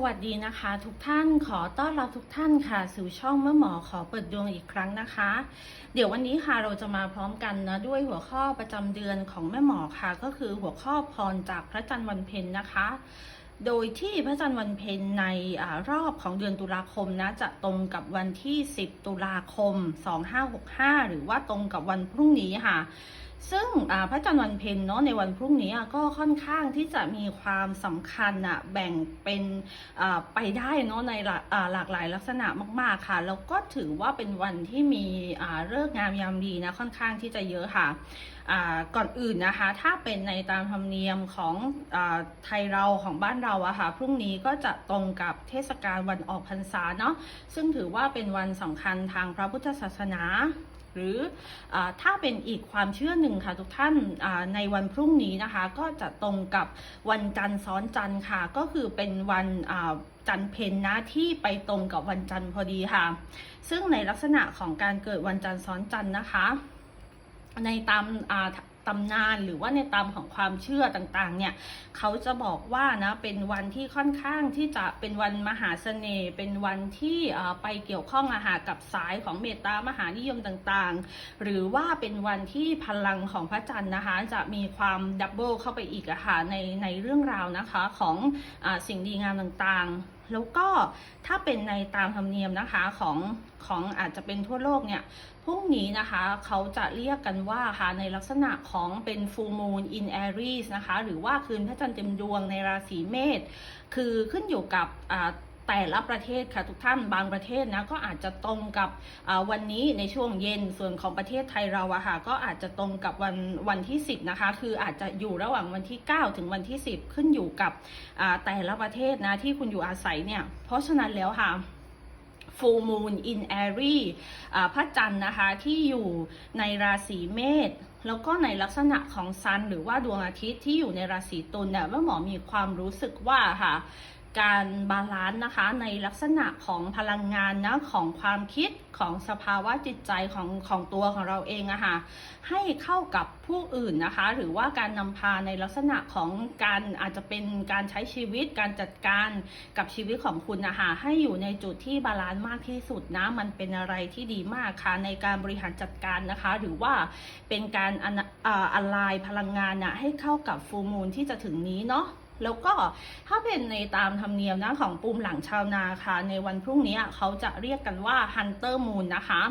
วัสดีนะคะทุกท่านขอต้อนรับทุกท่านค่ะสู่ช่องแม่หมอขอเปิดดวงอีกครั้งนะคะเดี๋ยววันนี้ค่ะเราจะมาพร้อมกันนะด้วยหัวข้อประจำเดือนของแม่หมอค่ะก็คือหัวข้อพรจากพระจันทร์วันเพ็ญนะคะโดยที่พระจันทร์วันเพ็ญในรอบของเดือนตุลาคมนะจะตรงกับวันที่10ตุลาคม2565หรือว่าตรงกับวันพรุ่งนี้ค่ะซึ่งพระจันทร์วันเพ็ญเนาะในวันพรุ่งนี้ก็ค่อนข้างที่จะมีความสำคัญแบ่งเป็นไปได้เนาะในหลากหลายลักษณะมากๆค่ะแล้วก็ถือว่าเป็นวันที่มีฤกษ์งามยามดีนะค่อนข้างที่จะเยอะค่ะก่อนอื่นนะคะถ้าเป็นในตามธรรมเนียมของไทยเราของบ้านเราอะค่ะพรุ่งนี้ก็จะตรงกับเทศกาลวันออกพรรษาเนาะซึ่งถือว่าเป็นวันสำคัญทางพระพุทธศาสนาหรือถ้าเป็นอีกความเชื่อหนึ่งค่ะทุกท่านในวันพรุ่งนี้นะคะก็จะตรงกับวันจันทร์ซ้อนจันทร์ค่ะก็คือเป็นวันจันทร์เพ็ญนะที่ไปตรงกับวันจันทร์พอดีค่ะซึ่งในลักษณะของการเกิดวันจันทร์ซ้อนจันทร์นะคะในตามตำนานหรือว่าในตามของความเชื่อต่างๆเนี่ยเขาจะบอกว่านะเป็นวันที่ค่อนข้างที่จะเป็นวันมหาเสน่ห์เป็นวันที่ไปเกี่ยวข้องกับสายของเมตตามหานิยมต่างๆหรือว่าเป็นวันที่พลังของพระจันทร์นะคะจะมีความดับเบิลเข้าไปอีกในเรื่องราวนะคะของสิ่งดีงามต่างๆแล้วก็ถ้าเป็นในตามธรรมเนียมนะคะของอาจจะเป็นทั่วโลกเนี่ยพรุ่งนี้นะคะเขาจะเรียกกันว่าค่ะในลักษณะของเป็น full moon in Aries นะคะหรือว่าคืนพระจันทร์เต็มดวงในราศีเมษคือขึ้นอยู่กับแต่ละประเทศค่ะทุกท่านบางประเทศนะก็อาจจะตรงกับวันนี้ในช่วงเย็นส่วนของประเทศไทยเราค่ะก็อาจจะตรงกับวันที่10นะคะคืออาจจะอยู่ระหว่างวันที่9ถึงวันที่10ขึ้นอยู่กับแต่ละประเทศนะที่คุณอยู่อาศัยเนี่ยเพราะฉะนั้นแล้วค่ะFull Moon in Aries พระจันทร์นะคะที่อยู่ในราศีเมษแล้วก็ในลักษณะของซันหรือว่าดวงอาทิตย์ที่อยู่ในราศีตุลเนี่ยแม่หมอมีความรู้สึกว่าค่ะการบาลานซ์นะคะในลักษณะของพลังงานนะของความคิดของสภาวะจิตใจของตัวของเราเองให้เข้ากับผู้อื่นนะคะหรือว่าการนำพาในลักษณะของการอาจจะเป็นการใช้ชีวิตการจัดการกับชีวิตของคุณให้อยู่ในจุดที่บาลานซ์มากที่สุดนะมันเป็นอะไรที่ดีมากค่ะในการบริหารจัดการนะคะหรือว่าเป็นการalignพลังงานให้เข้ากับฟูลมูนที่จะถึงนี้เนาะแล้วก็ถ้าเป็นในตามธรรมเนียมนะของปุ่มหลังชาวนาค่ะในวันพรุ่งนี้เขาจะเรียกกันว่า Hunter Moon นะคะ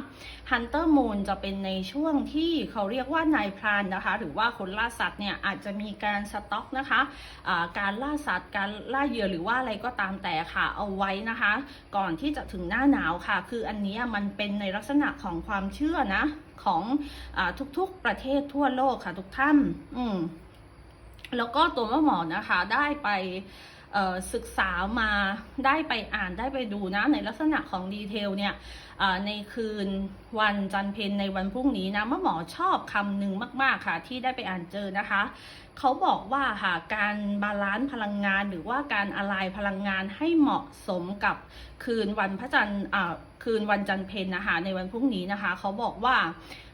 Hunter Moon จะเป็นในช่วงที่เขาเรียกว่านายพรานนะคะหรือว่าคนล่าสัตว์เนี่ยอาจจะมีการสต็อกนะคะการล่าสัตว์การล่าเหยื่อหรือว่าอะไรก็ตามแต่ค่ะเอาไว้นะคะก่อนที่จะถึงหน้าหนาวค่ะคืออันนี้มันเป็นในลักษณะของความเชื่อนะของทุกๆประเทศทั่วโลกค่ะทุกท่านแล้วก็ตัวแม่หมอนะคะได้ไปศึกษามาได้ไปอ่านได้ไปดูนะในลักษณะของดีเทลเนี่ยในคืนวันจันทร์เพ็ญในวันพรุ่งนี้นะแม่หมอชอบคำหนึ่งมากๆค่ะที่ได้ไปอ่านเจอนะคะเขาบอกว่าค่ะการบาลานซ์พลังงานหรือว่าการalignพลังงานให้เหมาะสมกับคืนวันพระจันทร์คืนวันจันทร์เพ็ญนะคะในวันพรุ่งนี้นะคะเขาบอกว่า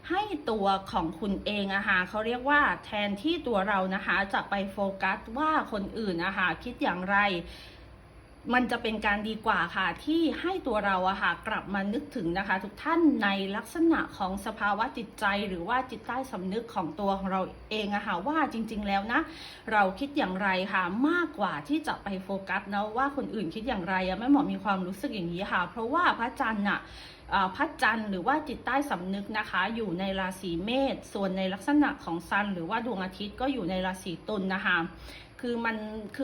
ให้ตัวของคุณเองเขาเรียกว่าแทนที่ตัวเรานะคะจะไปโฟกัสว่าคนอื่นคิดอย่างไรมันจะเป็นการดีกว่าค่ะที่ให้ตัวเรากลับมานึกถึงนะคะทุกท่านในลักษณะของสภาวะจิตใจหรือว่าจิตใต้สำนึกของตัวของเราเองว่าจริงๆแล้วนะเราคิดอย่างไรค่ะมากกว่าที่จะไปโฟกัสนะว่าคนอื่นคิดอย่างไรแม่หมอมีความรู้สึกอย่างนี้ค่ะเพราะว่าพระจันทร์พระจันทร์หรือว่าจิตใต้สำนึกนะคะอยู่ในราศีเมษส่วนในลักษณะของซันหรือว่าดวงอาทิตย์ก็อยู่ในราศีตุลนะคะคือ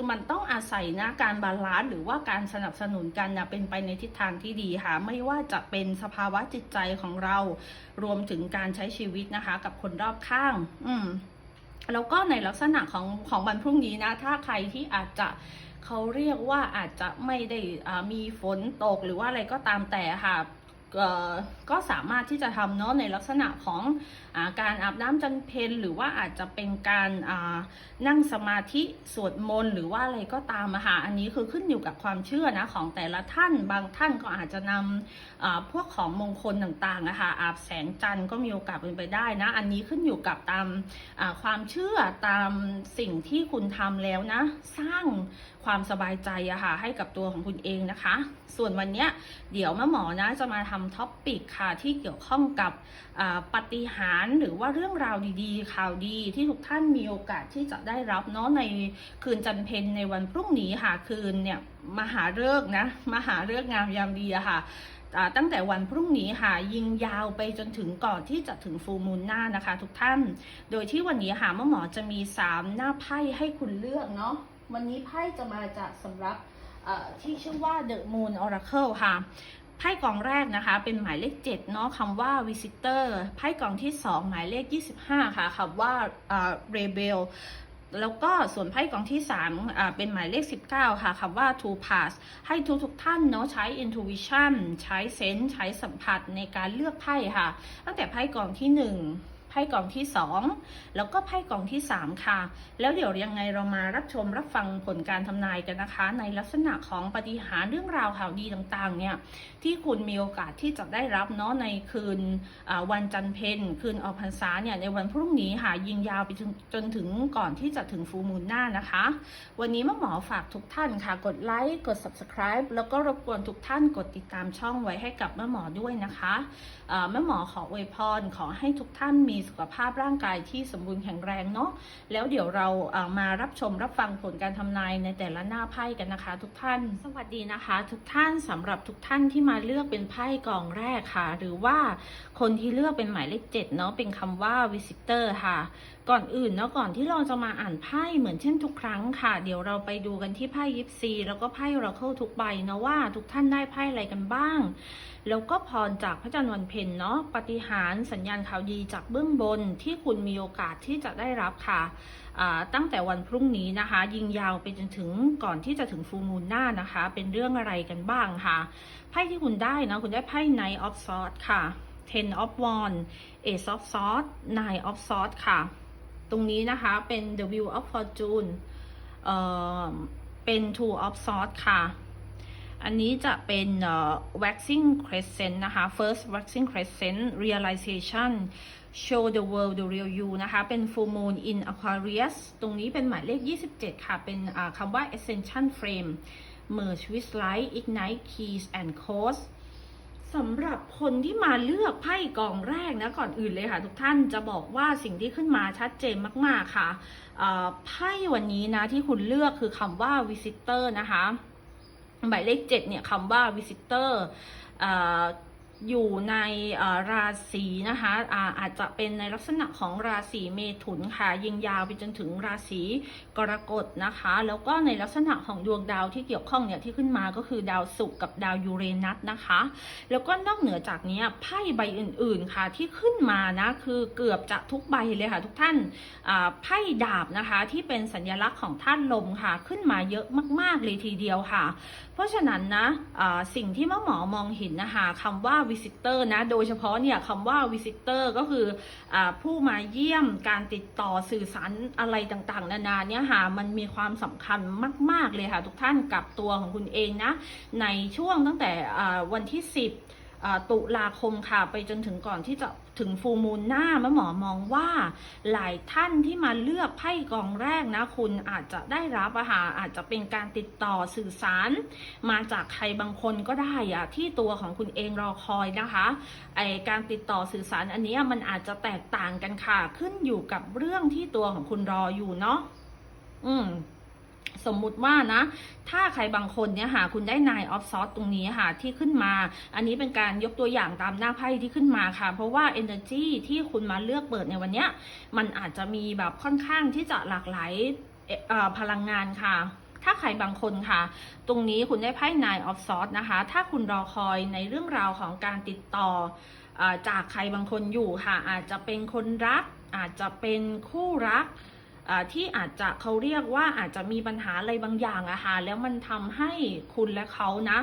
มันต้องอาศัยนะการบาลานซ์หรือว่าการสนับสนุนกันเป็นไปในทิศทางที่ดีค่ะไม่ว่าจะเป็นสภาวะจิตใจของเรารวมถึงการใช้ชีวิตนะคะกับคนรอบข้างแล้วก็ในลักษณะของวันพรุ่งนี้นะถ้าใครที่อาจจะเขาเรียกว่าอาจจะไม่ได้มีฝนตกหรือว่าอะไรก็ตามแต่ค่ะก็สามารถที่จะทำเนาะในลักษณะของการอาบน้ำจันเพลหรือว่าอาจจะเป็นการนั่งสมาธิสวดมนต์หรือว่าอะไรก็ตามอันนี้คือขึ้นอยู่กับความเชื่อนะของแต่ละท่านบางท่านก็อาจจะนำพวกของมงคลต่างๆอาบแสงจันทร์ก็มีโอกาสเป็นไปได้นะอันนี้ขึ้นอยู่กับตามความเชื่อตามสิ่งที่คุณทำแล้วนะสร้าง ความสบายใจอะค่ะให้กับตัวของคุณเองนะคะ ส่วนวันนี้เดี๋ยวแม่หมอนะจะมาทำท็อปปิกค่ะที่เกี่ยวข้องกับปาฏิหาริย์หรือว่าเรื่องราวดีๆข่าวดีที่ทุกท่านมีโอกาสที่จะได้รับเนาะในคืนจันทร์เพ็ญในวันพรุ่งนี้ค่ะคืนเนี่ยมหาฤกษ์นะมหาฤกษ์งามยามดีอะค่ะตั้งแต่วันพรุ่งนี้ค่ะยิงยาวไปจนถึงก่อนที่จะถึงฟูลมูนหน้านะคะทุกท่านโดยที่วันนี้ค่ะแม่หมอจะมี3หน้าไพ่ให้คุณเลือกเนาะวันนี้ไพ่จะมาจากสำรับที่ชื่อว่า The Moon Oracle ค่ะไพ่กองแรกนะคะเป็นหมายเลข7เนาะคำว่า Visitor ไพ่กองที่2หมายเลข25ค่ะคำว่าRebel แล้วก็ส่วนไพ่กองที่3เป็นหมายเลข19ค่ะคำว่า To Pass ให้ทุกท่านเนาะใช้ Intuition ใช้เซนส์ใช้สัมผัสในการเลือกไพ่ค่ะตั้งแต่ไพ่กองที่1ไพ่กองที่2แล้วก็ไพ่กองที่3ค่ะแล้วเดี๋ยวยังไงเรามารับชมรับฟังผลการทำนายกันนะคะในลักษณะของปาฏิหาริย์เรื่องราวข่าวดีต่างๆเนี่ยที่คุณมีโอกาสที่จะได้รับเนาะในคืนวันจันทร์เพ็ญคืนออกพรรษาเนี่ยในวันพรุ่งนี้ค่ะยิงยาวไปจนถึงก่อนที่จะถึงฟูลมูนหน้านะคะวันนี้แม่หมอฝากทุกท่านค่ะกดไลค์กด Subscribe แล้วก็รบกวนทุกท่านกดติดตามช่องไว้ให้กับแม่หมอด้วยนะคะแม่หมอขออวยพรขอให้ทุกท่านมีสุขภาพร่างกายที่สมบูรณ์แข็งแรงเนาะแล้วเดี๋ยวเรามารับชมรับฟังผลการทำนายในแต่ละหน้าไพ่กันนะคะทุกท่านสวัสดีนะคะทุกท่านสำหรับทุกท่านที่มาเลือกเป็นไพ่กองแรกค่ะหรือว่าคนที่เลือกเป็นหมายเลข7เนาะเป็นคำว่า Visitor ค่ะก่อนอื่นเนาะก่อนที่เราจะมาอ่านไพ่เหมือนเช่นทุกครั้งค่ะเดี๋ยวเราไปดูกันที่ไพ่ยิปซีแล้วก็ไพ่ Oracle ทุกใบนะว่าทุกท่านได้ไพ่อะไรกันบ้างแล้วก็พรจากพระจันทร์วันเพ็ญเนาะปาฏิหาริย์สัญญาณข่าวดีจากเบื้องบนที่คุณมีโอกาสที่จะได้รับค่ะตั้งแต่วันพรุ่งนี้นะคะยิงยาวไปจนถึงก่อนที่จะถึงฟูลมูนหน้านะคะเป็นเรื่องอะไรกันบ้างค่ะไพ่ที่คุณได้นะคุณได้ไพ่ Knight of Swords ค่ะ Ten of Wands Ace of Swords Nine of Swords ค่ะตรงนี้นะคะเป็น The Wheel of Fortuneเป็น Two of Swords ค่ะอันนี้จะเป็น waxing crescent นะคะ first waxing crescent realization show the world the real you นะคะเป็น full moon in Aquarius ตรงนี้เป็นหมายเลข27ค่ะเป็นคำว่า ascension frame merge with light ignite keys and codes สำหรับคนที่มาเลือกไพ่กองแรกนะก่อนอื่นเลยค่ะทุกท่านจะบอกว่าสิ่งที่ขึ้นมาชัดเจนมากๆค่ะไพ่วันนี้นะที่คุณเลือกคือคำว่า visitor นะคะหมายเลข7เนี่ยคำว่า visitor อยู่ในราศีนะคะอาจจะเป็นในลักษณะของราศีเมถุนค่ะยิงยาวไปจนถึงราศีกรกฎนะคะแล้วก็ในลักษณะของดวงดาวที่เกี่ยวข้องเนี่ยที่ขึ้นมาก็คือดาวศุกร์กับดาวยูเรนัสนะคะแล้วก็นอกเหนือจากนี้ไพ่ใบอื่นๆค่ะที่ขึ้นมานะคือเกือบจะทุกใบเลยค่ะทุกท่านไพ่ดาบนะคะที่เป็นสัญลักษณ์ของธาตุลมค่ะขึ้นมาเยอะมากๆเลยทีเดียวค่ะเพราะฉะนั้นนะสิ่งที่หมอมองเห็นนะคะคำว่า visitor นะโดยเฉพาะเนี่ยคำว่า visitor ก็คือผู้มาเยี่ยมการติดต่อสื่อสารอะไรต่างๆนานาเนี่ยค่ะมันมีความสำคัญมากๆเลยค่ะทุกท่านกับตัวของคุณเองนะในช่วงตั้งแต่วันที่10ตุลาคมค่ะไปจนถึงก่อนที่จะถึงฟูลมูนหน้าหมอมองว่าหลายท่านที่มาเลือกไพ่กองแรกนะคุณอาจจะได้รับอาจจะเป็นการติดต่อสื่อสารมาจากใครบางคนก็ได้ที่ตัวของคุณเองรอคอยนะคะการติดต่อสื่อสารอันนี้มันอาจจะแตกต่างกันค่ะขึ้นอยู่กับเรื่องที่ตัวของคุณรออยู่เนาะสมมุติว่านะถ้าใครบางคนเนี่ยคุณได้ Nine of Swords ตรงนี้ที่ขึ้นมาอันนี้เป็นการยกตัวอย่างตามหน้าไพ่ที่ขึ้นมาค่ะเพราะว่า energy ที่คุณมาเลือกเปิดในวันนี้มันอาจจะมีแบบค่อนข้างที่จะหลากหลายพลังงานค่ะถ้าใครบางคนค่ะตรงนี้คุณได้ไพ่ Nine of Swords นะคะถ้าคุณรอคอยในเรื่องราวของการติดต่อจากใครบางคนอยู่ค่ะอาจจะเป็นคนรักอาจจะเป็นคู่รักที่อาจจะเขาเรียกว่าอาจจะมีปัญหาอะไรบางอย่างแล้วมันทำให้คุณและเขานะ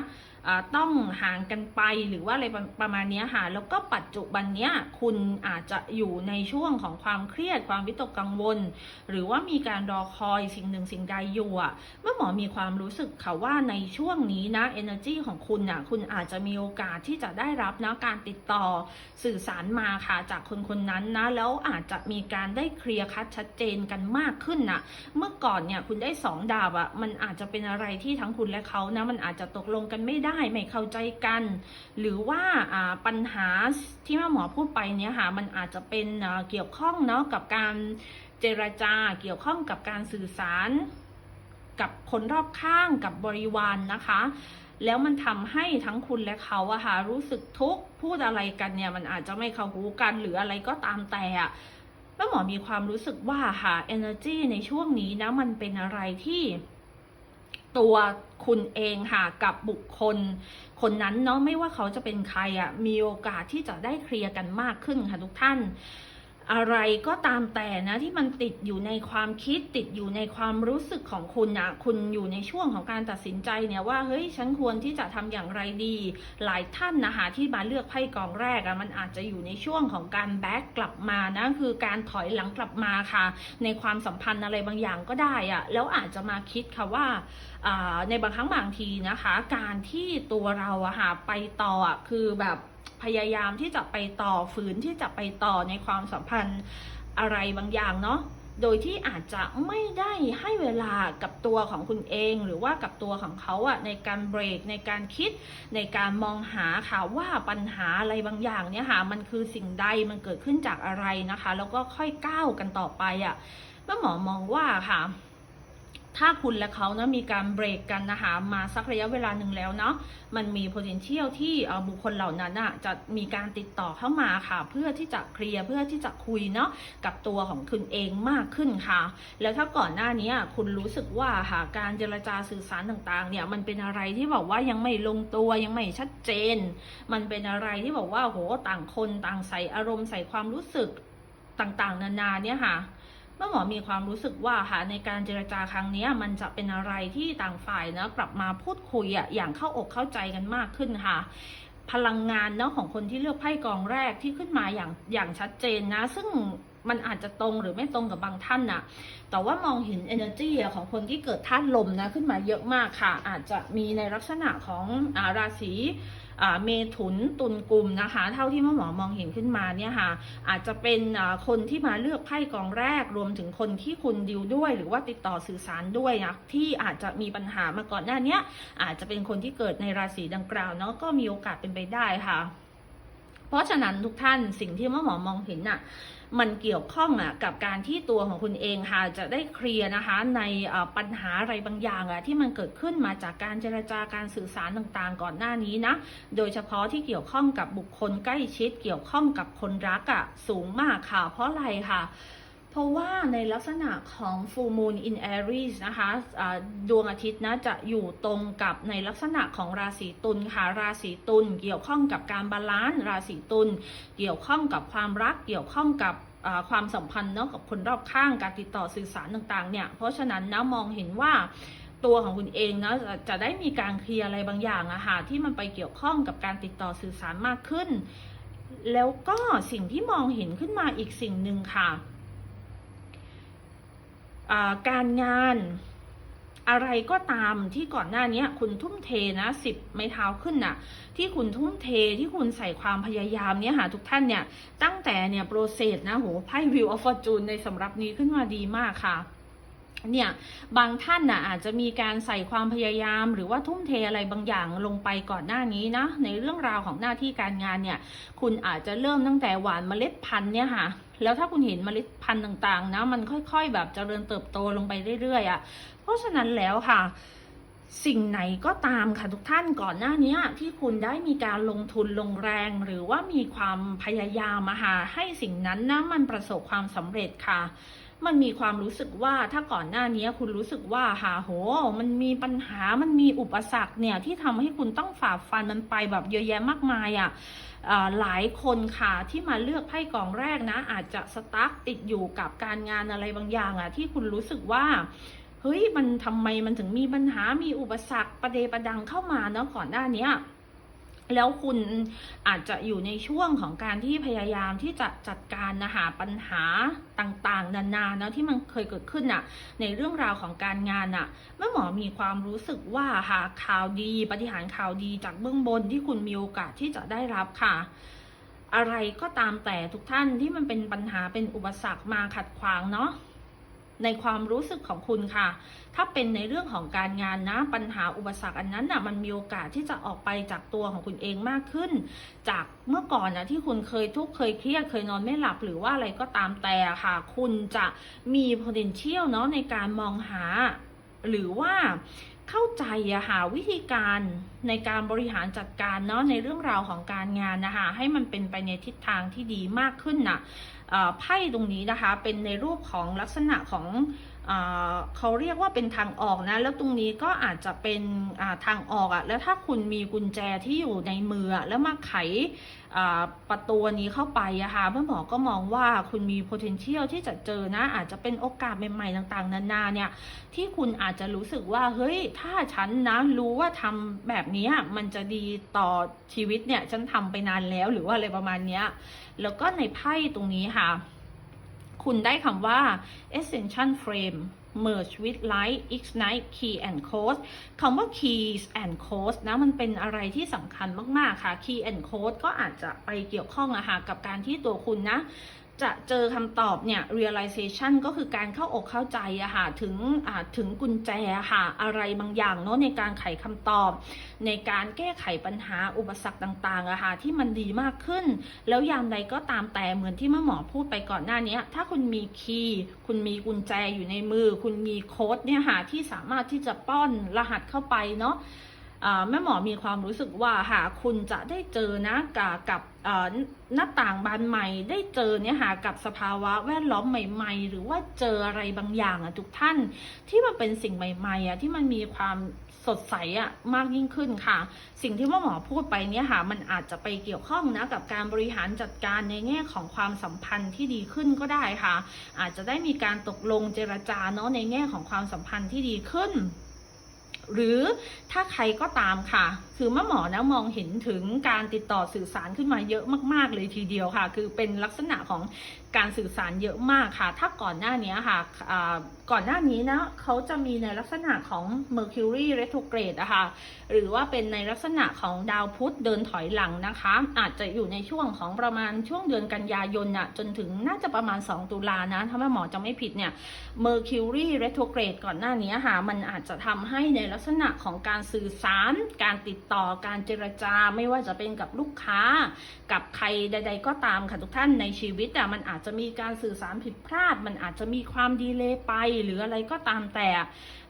ต้องห่างกันไปหรือว่าอะไรประมาณนี้แล้วก็ปัจจุบันเนี้ยคุณอาจจะอยู่ในช่วงของความเครียดความวิตกกังวลหรือว่ามีการรอคอยสิ่งหนึ่งสิ่งใดอยู่เมื่อหมอมีความรู้สึกค่ะว่าในช่วงนี้นะ energy ของคุณคุณอาจจะมีโอกาสที่จะได้รับนะการติดต่อสื่อสารมาค่ะจากคนคนนั้นนะแล้วอาจจะมีการได้เคลียร์คัดชัดเจนกัน มากขึ้นน่ะเมื่อก่อนเนี่ยคุณได้2 ดาบอ่ะมันอาจจะเป็นอะไรที่ทั้งคุณและเขานะมันอาจจะตกลงกันไม่ได้ไม่เข้าใจกันหรือว่าปัญหาที่แม่หมอพูดไปเนี่ยค่ะมันอาจจะเป็นเกี่ยวข้องเนาะกับการเจรจาเกี่ยวข้องกับการสื่อสารกับคนรอบข้างกับบริวารนะคะแล้วมันทำให้ทั้งคุณและเขาอะค่ะรู้สึกทุกข์พูดอะไรกันเนี่ยมันอาจจะไม่เข้าหูกันหรืออะไรก็ตามแต่แม่หมอมีความรู้สึกว่าค่ะ energy ในช่วงนี้นะมันเป็นอะไรที่ตัวคุณเองค่ะกับบุคคลคนนั้นเนาะไม่ว่าเขาจะเป็นใครมีโอกาสที่จะได้เคลียร์กันมากขึ้นค่ะทุกท่านอะไรก็ตามแต่นะที่มันติดอยู่ในความคิดติดอยู่ในความรู้สึกของคุณนะคุณอยู่ในช่วงของการตัดสินใจเนี่ยว่าเฮ้ยฉันควรที่จะทำอย่างไรดีหลายท่านนะคะที่มาเลือกไพ่กองแรกมันอาจจะอยู่ในช่วงของการแบ็กกลับมานะคือการถอยหลังกลับมาค่ะในความสัมพันธ์อะไรบางอย่างก็ได้แล้วอาจจะมาคิดค่ะว่าในบางครั้งบางทีนะคะการที่ตัวเราไปต่อคือแบบพยายามที่จะไปต่อฝืนที่จะไปต่อในความสัมพันธ์อะไรบางอย่างเนาะโดยที่อาจจะไม่ได้ให้เวลากับตัวของคุณเองหรือว่ากับตัวของเขาในการเบรกในการคิดในการมองหาค่ะว่าปัญหาอะไรบางอย่างเนี่ยค่ะมันคือสิ่งใดมันเกิดขึ้นจากอะไรนะคะแล้วก็ค่อยก้าวกันต่อไปแม่หมอมองว่าค่ะถ้าคุณและเขานะมีการเบรกกันนะคะมาสักระยะเวลาหนึ่งแล้วเนาะมันมี potential ที่บุคคลเหล่านั้นจะมีการติดต่อเข้ามาค่ะเพื่อที่จะเคลียร์เพื่อที่จะคุยเนาะกับตัวของคุณเองมากขึ้นค่ะแล้วถ้าก่อนหน้านี้คุณรู้สึกว่าค่ะการเจรจาสื่อสารต่างๆเนี่ยมันเป็นอะไรที่บอกว่ายังไม่ลงตัวยังไม่ชัดเจนมันเป็นอะไรที่บอกว่าโหต่างคนต่างใส่อารมณ์ใส่ความรู้สึกต่างๆนานาเนี่ยค่ะแม่หมอมีความรู้สึกว่าค่ะในการเจรจาครั้งนี้มันจะเป็นอะไรที่ต่างฝ่ายนะกลับมาพูดคุยอย่างเข้าอกเข้าใจกันมากขึ้นค่ะพลังงานเนาะของคนที่เลือกไพ่กองแรกที่ขึ้นมาอย่างชัดเจนนะซึ่งมันอาจจะตรงหรือไม่ตรงกับบางท่านแต่ว่ามองเห็น energy ของคนที่เกิดธาตุลมนะขึ้นมาเยอะมากค่ะอาจจะมีในลักษณะของราศีเมถุนตุลกุมนะคะเท่าที่แม่หมอมองเห็นขึ้นมาเนี่ยค่ะอาจจะเป็นคนที่มาเลือกไพ่กองแรกรวมถึงคนที่คุณดิวด้วยหรือว่าติดต่อสื่อสารด้วยนะที่อาจจะมีปัญหามาก่อนหน้านี้อาจจะเป็นคนที่เกิดในราศีดังกล่าวเนาะก็มีโอกาสเป็นไปได้ค่ะเพราะฉะนั้นทุกท่านสิ่งที่แม่หมอมองเห็นมันเกี่ยวข้องกับการที่ตัวของคุณเองค่ะจะได้เคลียร์นะคะในปัญหาอะไรบางอย่างที่มันเกิดขึ้นมาจากการเจรจาการสื่อสารต่างๆก่อนหน้านี้นะโดยเฉพาะที่เกี่ยวข้องกับบุคคลใกล้ชิดเกี่ยวข้องกับคนรักสูงมากค่ะเพราะอะไรค่ะเพราะว่าในลักษณะของ Full Moon in Aries นะคะดวงอาทิตย์นะจะอยู่ตรงกับในลักษณะของราศีตุลค่ะราศีตุลเกี่ยวข้องกับการบาลานซ์ราศีตุลเกี่ยวข้องกับความรักเกี่ยวข้องกับความสัมพันธ์เนาะกับคนรอบข้างการติดต่อสื่อสารต่างๆเนี่ยเพราะฉะนั้นนะมองเห็นว่าตัวของคุณเองนะจะได้มีการเคลียร์อะไรบางอย่างที่มันไปเกี่ยวข้องกับการติดต่อสื่อสารมากขึ้นแล้วก็สิ่งที่มองเห็นขึ้นมาอีกสิ่งหนึ่งค่ะการงานอะไรก็ตามที่ก่อนหน้านี้คุณทุ่มเทนะ10 ไม้เท้าขึ้นที่คุณทุ่มเทที่คุณใส่ความพยายามเนี่ยทุกท่านเนี่ยตั้งแต่เนี่ยโปรเซสนะโหไพ่ Wheel of Fortune ในสำหรับนี้ขึ้นมาดีมากค่ะเนี่ยบางท่านอาจจะมีการใส่ความพยายามหรือว่าทุ่มเทอะไรบางอย่างลงไปก่อนหน้านี้นะในเรื่องราวของหน้าที่การงานเนี่ยคุณอาจจะเริ่มตั้งแต่หว่านเมล็ดพันธุ์เนี่ยค่ะแล้วถ้าคุณเห็นเมล็ดพันธุ์ต่างๆนะมันค่อยๆแบบเจริญเติบโตลงไปเรื่อยๆเพราะฉะนั้นแล้วค่ะสิ่งไหนก็ตามค่ะทุกท่านก่อนหน้านี้ที่คุณได้มีการลงทุนลงแรงหรือว่ามีความพยายามให้สิ่งนั้นนะมันประสบความสำเร็จค่ะมันมีความรู้สึกว่าถ้าก่อนหน้านี้คุณรู้สึกว่าโหมันมีปัญหามันมีอุปสรรคเนี่ยที่ทำให้คุณต้องฝ่าฟันมันไปแบบเยอะแยะมากมายหลายคนค่ะที่มาเลือกไพ่กองแรกนะอาจจะสตั๊กติดอยู่กับการงานอะไรบางอย่างที่คุณรู้สึกว่าเฮ้ยมันทำไมมันถึงมีปัญหามีอุปสรรคประเดประดังเข้ามาเนาะก่อนหน้านี้แล้วคุณอาจจะอยู่ในช่วงของการที่พยายามที่จะจัดการปัญหาต่างๆนานานะที่มันเคยเกิดขึ้นในเรื่องราวของการงานแม่หมอมีความรู้สึกว่าข่าวดีปาฏิหาริย์ข่าวดีจากเบื้องบนที่คุณมีโอกาสที่จะได้รับค่ะอะไรก็ตามแต่ทุกท่านที่มันเป็นปัญหาเป็นอุปสรรคมาขัดขวางเนาะ ในความรู้สึกของคุณค่ะถ้าเป็นในเรื่องของการงานนะปัญหาอุปสรรคอันนั้นมันมีโอกาสที่จะออกไปจากตัวของคุณเองมากขึ้นจากเมื่อก่อนที่คุณเคยทุกข์เคยเครียดเคยนอนไม่หลับหรือว่าอะไรก็ตามแต่ค่ะคุณจะมี potential เนาะในการมองหาหรือว่าเข้าใจวิธีการในการบริหารจัดการเนาะในเรื่องราวของการงานนะคะให้มันเป็นไปในทิศทางที่ดีมากขึ้นไพ่ตรงนี้นะคะเป็นในรูปของลักษณะของเขาเรียกว่าเป็นทางออกนะแล้วตรงนี้ก็อาจจะเป็นทางออกแล้วถ้าคุณมีกุญแจที่อยู่ในมือแล้วมาไขประตูนี้เข้าไปแม่หมอก็มองว่าคุณมี potential ที่จะเจอนะอาจจะเป็นโอกาสใหม่ๆต่างๆนานาเนี่ยที่คุณอาจจะรู้สึกว่าเฮ้ยถ้าฉันนะรู้ว่าทำแบบนี้มันจะดีต่อชีวิตเนี่ยฉันทำไปนานแล้วหรือว่าอะไรประมาณนี้แล้วก็ในไพ่ตรงนี้ค่ะคุณได้คำว่า Ascension Frame Merge with Light Ignite Key and Code คำว่า Keys and Code นะมันเป็นอะไรที่สำคัญมากๆค่ะ Key and Code ก็อาจจะไปเกี่ยวข้องกับการที่ตัวคุณนะจะเจอคำตอบเนี่ย realization ก็คือการเข้าอกเข้าใจถึงกุญแจอะไรบางอย่างเนาะในการไขคำตอบในการแก้ไขปัญหาอุปสรรคต่างๆที่มันดีมากขึ้นแล้วยามใดก็ตามแต่เหมือนที่แม่หมอพูดไปก่อนหน้านี้ถ้าคุณมีคีย์คุณมีกุญแจอยู่ในมือคุณมีโค้ดเนี่ยที่สามารถที่จะป้อนรหัสเข้าไปเนาะแม่หมอมีความรู้สึกว่าคุณจะได้เจอนะกับหน้าต่างบานใหม่ได้เจอเนี่ยกับสภาวะแวดล้อมใหม่ๆหรือว่าเจออะไรบางอย่างทุกท่านที่มันเป็นสิ่งใหม่ๆที่มันมีความสดใสมากยิ่งขึ้นค่ะสิ่งที่แม่หมอพูดไปเนี่ยมันอาจจะไปเกี่ยวข้องนะกับการบริหารจัดการในแง่ของความสัมพันธ์ที่ดีขึ้นก็ได้ค่ะอาจจะได้มีการตกลงเจรจาเนาะในแง่ของความสัมพันธ์ที่ดีขึ้นหรือถ้าใครก็ตามค่ะคือแม่หมอนะมองเห็นถึงการติดต่อสื่อสารขึ้นมาเยอะมากๆเลยทีเดียวค่ะคือเป็นลักษณะของการสื่อสารเยอะมากค่ะถ้าก่อนหน้านี้ค่ะก่อนหน้านี้นะเขาจะมีในลักษณะของ Mercury retrograde หรือว่าเป็นในลักษณะของดาวพุธเดินถอยหลังนะคะอาจจะอยู่ในช่วงของประมาณช่วงเดือนกันยายนจนถึงน่าจะประมาณ2ตุลานะถ้าแม่หมอจะไม่ผิดเนี่ย Mercury retrograde ก่อนหน้านี้มันอาจจะทำให้ในลักษณะของการสื่อสารการติดต่อการเจรจาไม่ว่าจะเป็นกับลูกค้ากับใครใดๆก็ตามค่ะทุกท่านในชีวิตมันอาจจะมีการสื่อสารผิดพลาดมันอาจจะมีความดีเลย์ไปหรืออะไรก็ตามแต่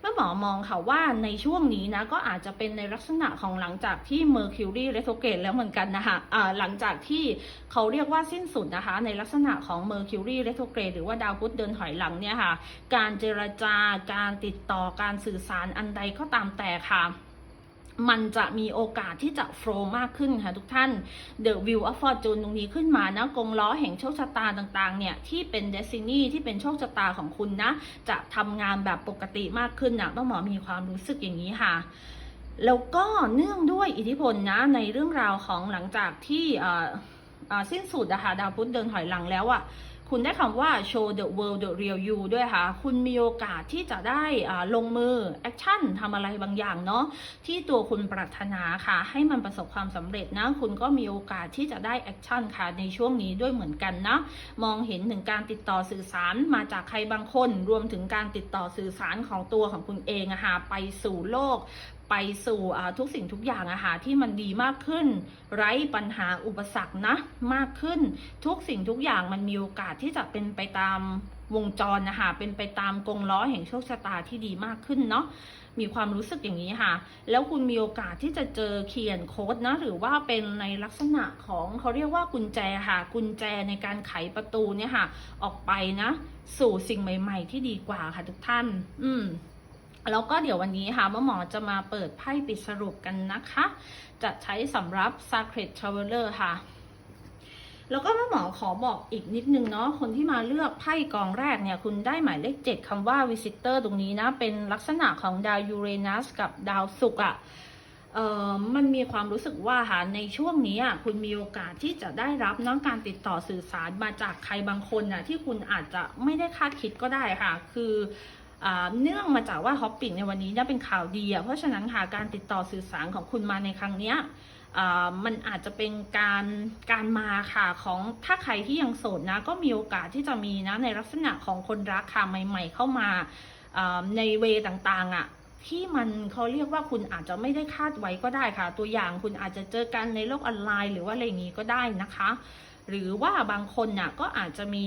แม่หมอมองค่ะว่าในช่วงนี้นะก็อาจจะเป็นในลักษณะของหลังจากที่ Mercury retrograde แล้วเหมือนกันนะคะหลังจากที่เขาเรียกว่าสิ้นสุดนะคะในลักษณะของ Mercury retrograde หรือว่าดาวพุธเดินถอยหลังเนี่ยค่ะการเจรจาการติดต่อการสื่อสารอันใดก็ตามแต่ค่ะมันจะมีโอกาสที่จะโฟล์มากขึ้นค่ะทุกท่าน The Wheel of Fortune ตรงนี้ขึ้นมานะกงล้อแห่งโชคชะตาต่างๆเนี่ยที่เป็น Destiny ที่เป็นโชคชะตาของคุณนะจะทำงานแบบปกติมากขึ้นต้องหมอมีความรู้สึกอย่างนี้ค่ะแล้วก็เนื่องด้วยอิทธิพลนะในเรื่องราวของหลังจากที่สิ้นสุดดาวพุธเดินถอยหลังแล้วคุณได้คำว่า show the world the real you ด้วยค่ะคุณมีโอกาสที่จะได้ลงมือแอคชั่นทำอะไรบางอย่างเนาะที่ตัวคุณปรารถนาค่ะให้มันประสบความสำเร็จนะคุณก็มีโอกาสที่จะได้แอคชั่นค่ะในช่วงนี้ด้วยเหมือนกันนะมองเห็นถึงการติดต่อสื่อสารมาจากใครบางคนรวมถึงการติดต่อสื่อสารของตัวของคุณเองไปสู่โลกไปสู่ทุกสิ่งทุกอย่างที่มันดีมากขึ้นไร้ปัญหาอุปสรรคนะมากขึ้นทุกสิ่งทุกอย่างมันมีโอกาสที่จะเป็นไปตามวงจรเป็นไปตามกงล้อแห่งโชคชะตาที่ดีมากขึ้นเนาะมีความรู้สึกอย่างนี้ค่ะแล้วคุณมีโอกาสที่จะเจอเขียนโค้ดนะหรือว่าเป็นในลักษณะของเขาเรียกว่ากุญแจกุญแจในการไขประตูเนี่ยออกไปนะสู่สิ่งใหม่ๆที่ดีกว่าค่ะทุกท่านแล้วก็เดี๋ยววันนี้แม่หมอจะมาเปิดไพ่ปิดสรุปกันนะคะจะใช้สำหรับ Sacred Traveler ค่ะแล้วก็แม่หมอขอบอกอีกนิดนึงเนาะคนที่มาเลือกไพ่กองแรกเนี่ยคุณได้หมายเลข7คำว่า Visitor ตรงนี้นะเป็นลักษณะของดาวยูเรนัสกับดาวศุกร์มันมีความรู้สึกว่าในช่วงนี้คุณมีโอกาสที่จะได้รับการติดต่อสื่อสารมาจากใครบางคนที่คุณอาจจะไม่ได้คาดคิดก็ได้ค่ะคือ เนื่องมาจากว่าฮอปปิ้งในวันนี้เนี่ยเป็นข่าวดีเพราะฉะนั้นค่ะการติดต่อสื่อสารของคุณมาในครั้งนี้มันอาจจะเป็นการมาค่ะของถ้าใครที่ยังโสดนะก็มีโอกาสที่จะมีนะในลักษณะของคนรักค่ะใหม่ๆเข้ามาในเวต่างๆที่มันเขาเรียกว่าคุณอาจจะไม่ได้คาดไว้ก็ได้ค่ะตัวอย่างคุณอาจจะเจอกันในโลกออนไลน์หรือว่าอะไรอย่างนี้ก็ได้นะคะหรือว่าบางคนน่ะก็อาจจะมี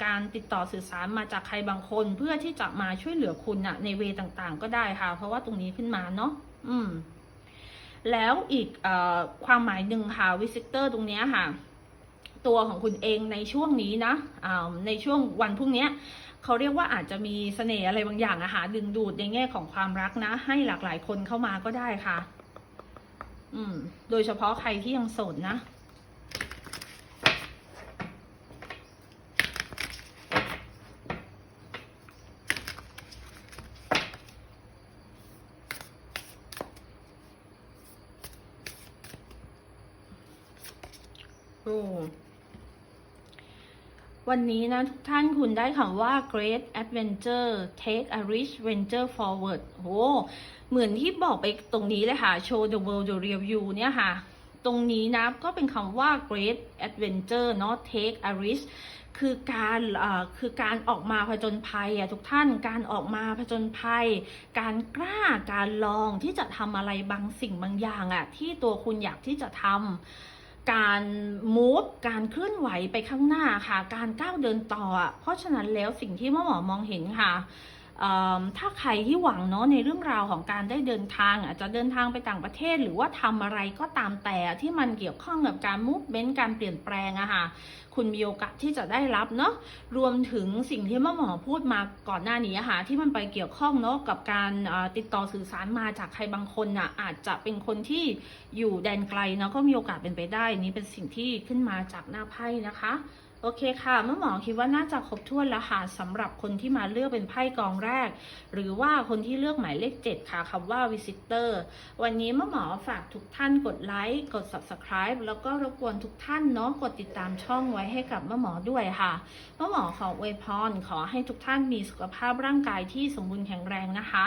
การติดต่อสื่อสารมาจากใครบางคนเพื่อที่จะมาช่วยเหลือคุณน่ะในเวต่างๆก็ได้ค่ะเพราะว่าตรงนี้ขึ้นมาเนาะแล้วอีกความหมายหนึ่งค่ะวิสิเตอร์ตรงนี้ค่ะตัวของคุณเองในช่วงนี้นะในช่วงวันพรุ่งนี้เขาเรียกว่าอาจจะมีเสน่ห์อะไรบางอย่างดึงดูดในแง่ของความรักนะให้หลากหลายคนเข้ามาก็ได้ค่ะโดยเฉพาะใครที่ยังโสดนะวันนี้นะทุกท่านคุณได้คำว่า great adventure take a rich venture forward เหมือนที่บอกไปตรงนี้เลยค่ะ show the world the real you เนี่ยค่ะตรงนี้นะก็เป็นคำว่า great adventure เนาะ take a risk คือการออกมาผจญภัยทุกท่านการออกมาผจญภัยการกล้าการลองที่จะทำอะไรบางสิ่งบางอย่างที่ตัวคุณอยากที่จะทำการmoveการเคลื่อนไหวไปข้างหน้าค่ะการก้าวเดินต่อเพราะฉะนั้นแล้วสิ่งที่หมอมองเห็นค่ะถ้าใครที่หวังเนาะในเรื่องราวของการได้เดินทางอาจจะเดินทางไปต่างประเทศหรือว่าทำอะไรก็ตามแต่ที่มันเกี่ยวข้องกับการmovementการเปลี่ยนแปลงคุณมีโอกาสที่จะได้รับเนาะรวมถึงสิ่งที่หมอพูดมาก่อนหน้านี้ที่มันไปเกี่ยวข้องเนาะกับการติดต่อสื่อสารมาจากใครบางคนอาจจะเป็นคนที่อยู่แดนไกลเนาะก็มีโอกาสเป็นไปได้นี่เป็นสิ่งที่ขึ้นมาจากหน้าไพ่นะคะโอเคค่ะหมอคิดว่าน่าจะครบถ้วนแล้วค่ะสำหรับคนที่มาเลือกเป็นไพ่กองแรกหรือว่าคนที่เลือกหมายเลข7ค่ะคำว่า visitor วันนี้หมอฝากทุกท่านกดไลค์กด subscribe แล้วก็รบกวนทุกท่านเนาะกดติดตามช่องไว้ให้กับหมอด้วยค่ะหมอขออวยพรขอให้ทุกท่านมีสุขภาพร่างกายที่สมบูรณ์แข็งแรงนะคะ